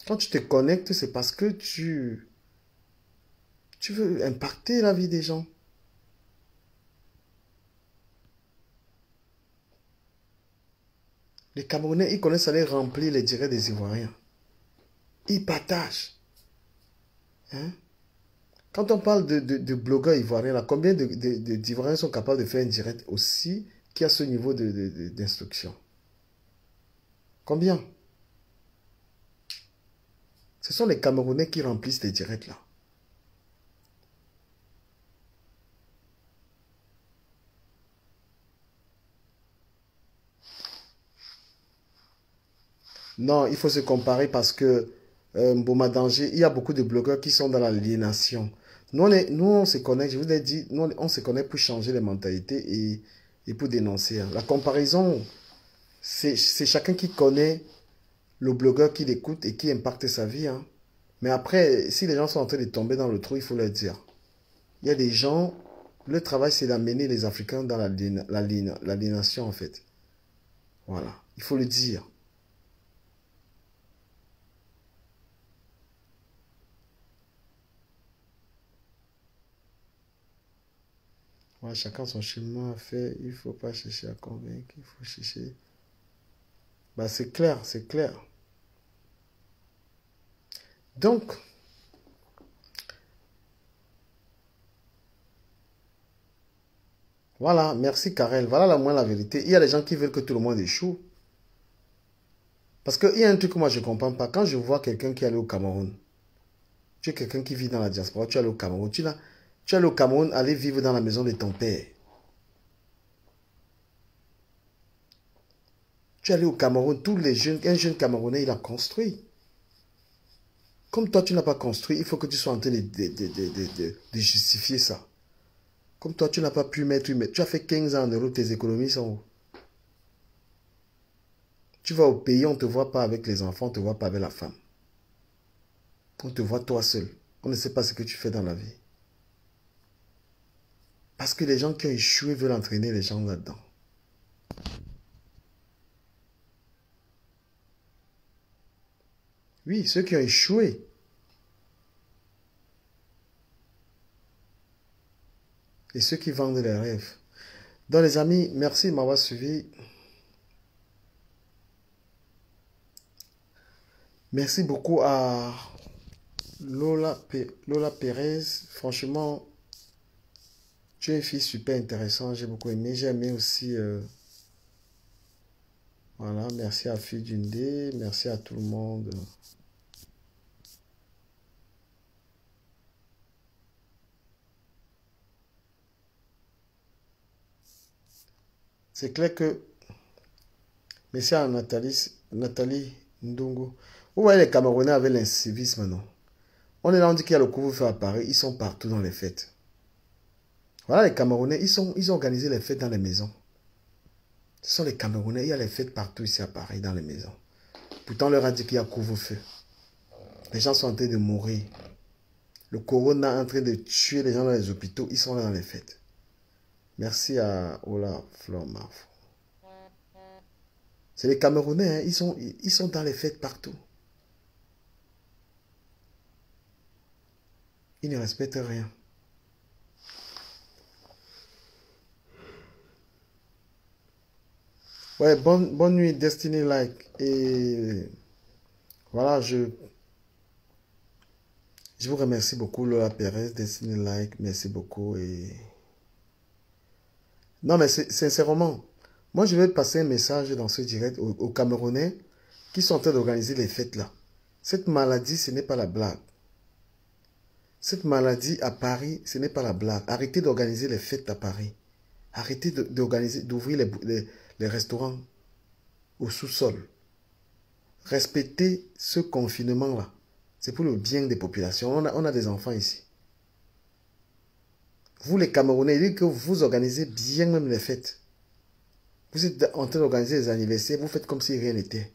[SPEAKER 1] quand tu te connectes, c'est parce que tu veux impacter la vie des gens. Les Camerounais, ils connaissent aller remplir les directs des Ivoiriens. Ils partagent. Hein? Quand on parle de blogueurs ivoiriens, là, combien d'Ivoiriens sont capables de faire un direct aussi qui a ce niveau d'instruction? Combien? Ce sont les Camerounais qui remplissent les directs là. Non, il faut se comparer parce que Mboma Danger, il y a beaucoup de blogueurs qui sont dans l'aliénation. Nous, on se connaît, je vous ai dit, nous, on se connaît pour changer les mentalités et pour dénoncer. La comparaison, c'est chacun qui connaît le blogueur qui l'écoute et qui impacte sa vie. Hein. Mais après, si les gens sont en train de tomber dans le trou, il faut leur dire. Il y a des gens, le travail c'est d'amener les Africains dans l'aliénation en fait. Voilà, il faut le dire. Voilà, chacun son chemin à faire, il ne faut pas chercher à convaincre, il faut chercher... Bah, c'est clair, c'est clair. Donc, voilà, merci Karel. Voilà la moins la vérité. Il y a des gens qui veulent que tout le monde échoue. Parce qu'il y a un truc que moi je ne comprends pas. Quand je vois quelqu'un qui est allé au Cameroun, tu es quelqu'un qui vit dans la diaspora, tu es allé au Cameroun, tu es allé au Cameroun, aller vivre dans la maison de ton père. Tu es allé au Cameroun, tous les jeunes, un jeune Camerounais, il a construit. Comme toi, tu n'as pas construit, il faut que tu sois en train de justifier ça. Comme toi, tu n'as pas pu mettre, tu as fait 15 ans en Europe, tes économies sont où? Tu vas au pays, on ne te voit pas avec les enfants, on ne te voit pas avec la femme. On te voit toi seul. On ne sait pas ce que tu fais dans la vie. Parce que les gens qui ont échoué veulent entraîner les gens là-dedans. Oui, ceux qui ont échoué. Et ceux qui vendent les rêves. Donc les amis, merci de m'avoir suivi. Merci beaucoup à Lola Pérez. Franchement, tu es une fille super intéressante. J'ai beaucoup aimé. J'ai aimé aussi... voilà, merci à Fille Dundé. Merci à tout le monde. C'est clair que... Merci à Nathalie Ndungu. Vous voyez les Camerounais avec l'incivisme, non? On est là, on dit qu'il y a le couvre-feu à Paris. Ils sont partout dans les fêtes. Voilà les Camerounais, ils ont organisé les fêtes dans les maisons. Ce sont les Camerounais, il y a les fêtes partout ici à Paris, dans les maisons. Pourtant, on leur a dit qu'il y a couvre-feu. Les gens sont en train de mourir. Le corona est en train de tuer les gens dans les hôpitaux. Ils sont là dans les fêtes. Merci à Ola Flormaf. C'est les Camerounais, hein, ils sont dans les fêtes partout. Ils ne respectent rien. Ouais, bonne nuit, Destiny Like. Et voilà, je vous remercie beaucoup, Lola Perez, Destiny Like. Merci beaucoup. Et... Non, mais sincèrement, moi, je vais passer un message dans ce direct aux Camerounais qui sont en train d'organiser les fêtes là. Cette maladie, ce n'est pas la blague. Cette maladie à Paris, ce n'est pas la blague. Arrêtez d'organiser les fêtes à Paris. Arrêtez d'ouvrir les restaurants au sous-sol. Respectez ce confinement-là. C'est pour le bien des populations. On a des enfants ici. Vous les Camerounais, dites que vous organisez bien même les fêtes. Vous êtes en train d'organiser les anniversaires, vous faites comme si rien n'était.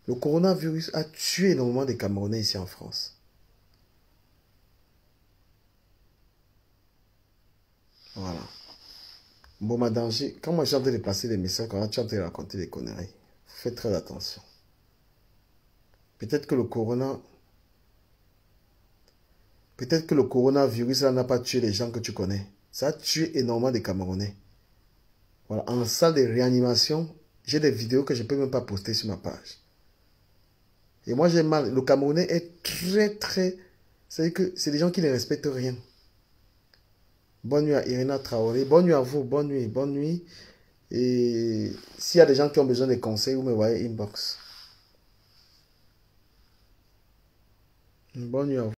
[SPEAKER 1] Le coronavirus a tué énormément de Camerounais ici en France. Voilà. Bon, madame, quand moi j'ai envie de passer des messages, quand tu es en train de raconter des conneries, faites très attention. Peut-être que le coronavirus n'a pas tué les gens que tu connais. Ça a tué énormément de Camerounais. Voilà, en salle de réanimation, j'ai des vidéos que je ne peux même pas poster sur ma page. Et moi j'ai mal. Le Camerounais est très... C'est-à-dire que c'est des gens qui ne respectent rien. Bonne nuit à Irina Traoré. Bonne nuit à vous. Bonne nuit. Bonne nuit. Et s'il y a des gens qui ont besoin de conseils, vous me voyez inbox. Bonne nuit à vous.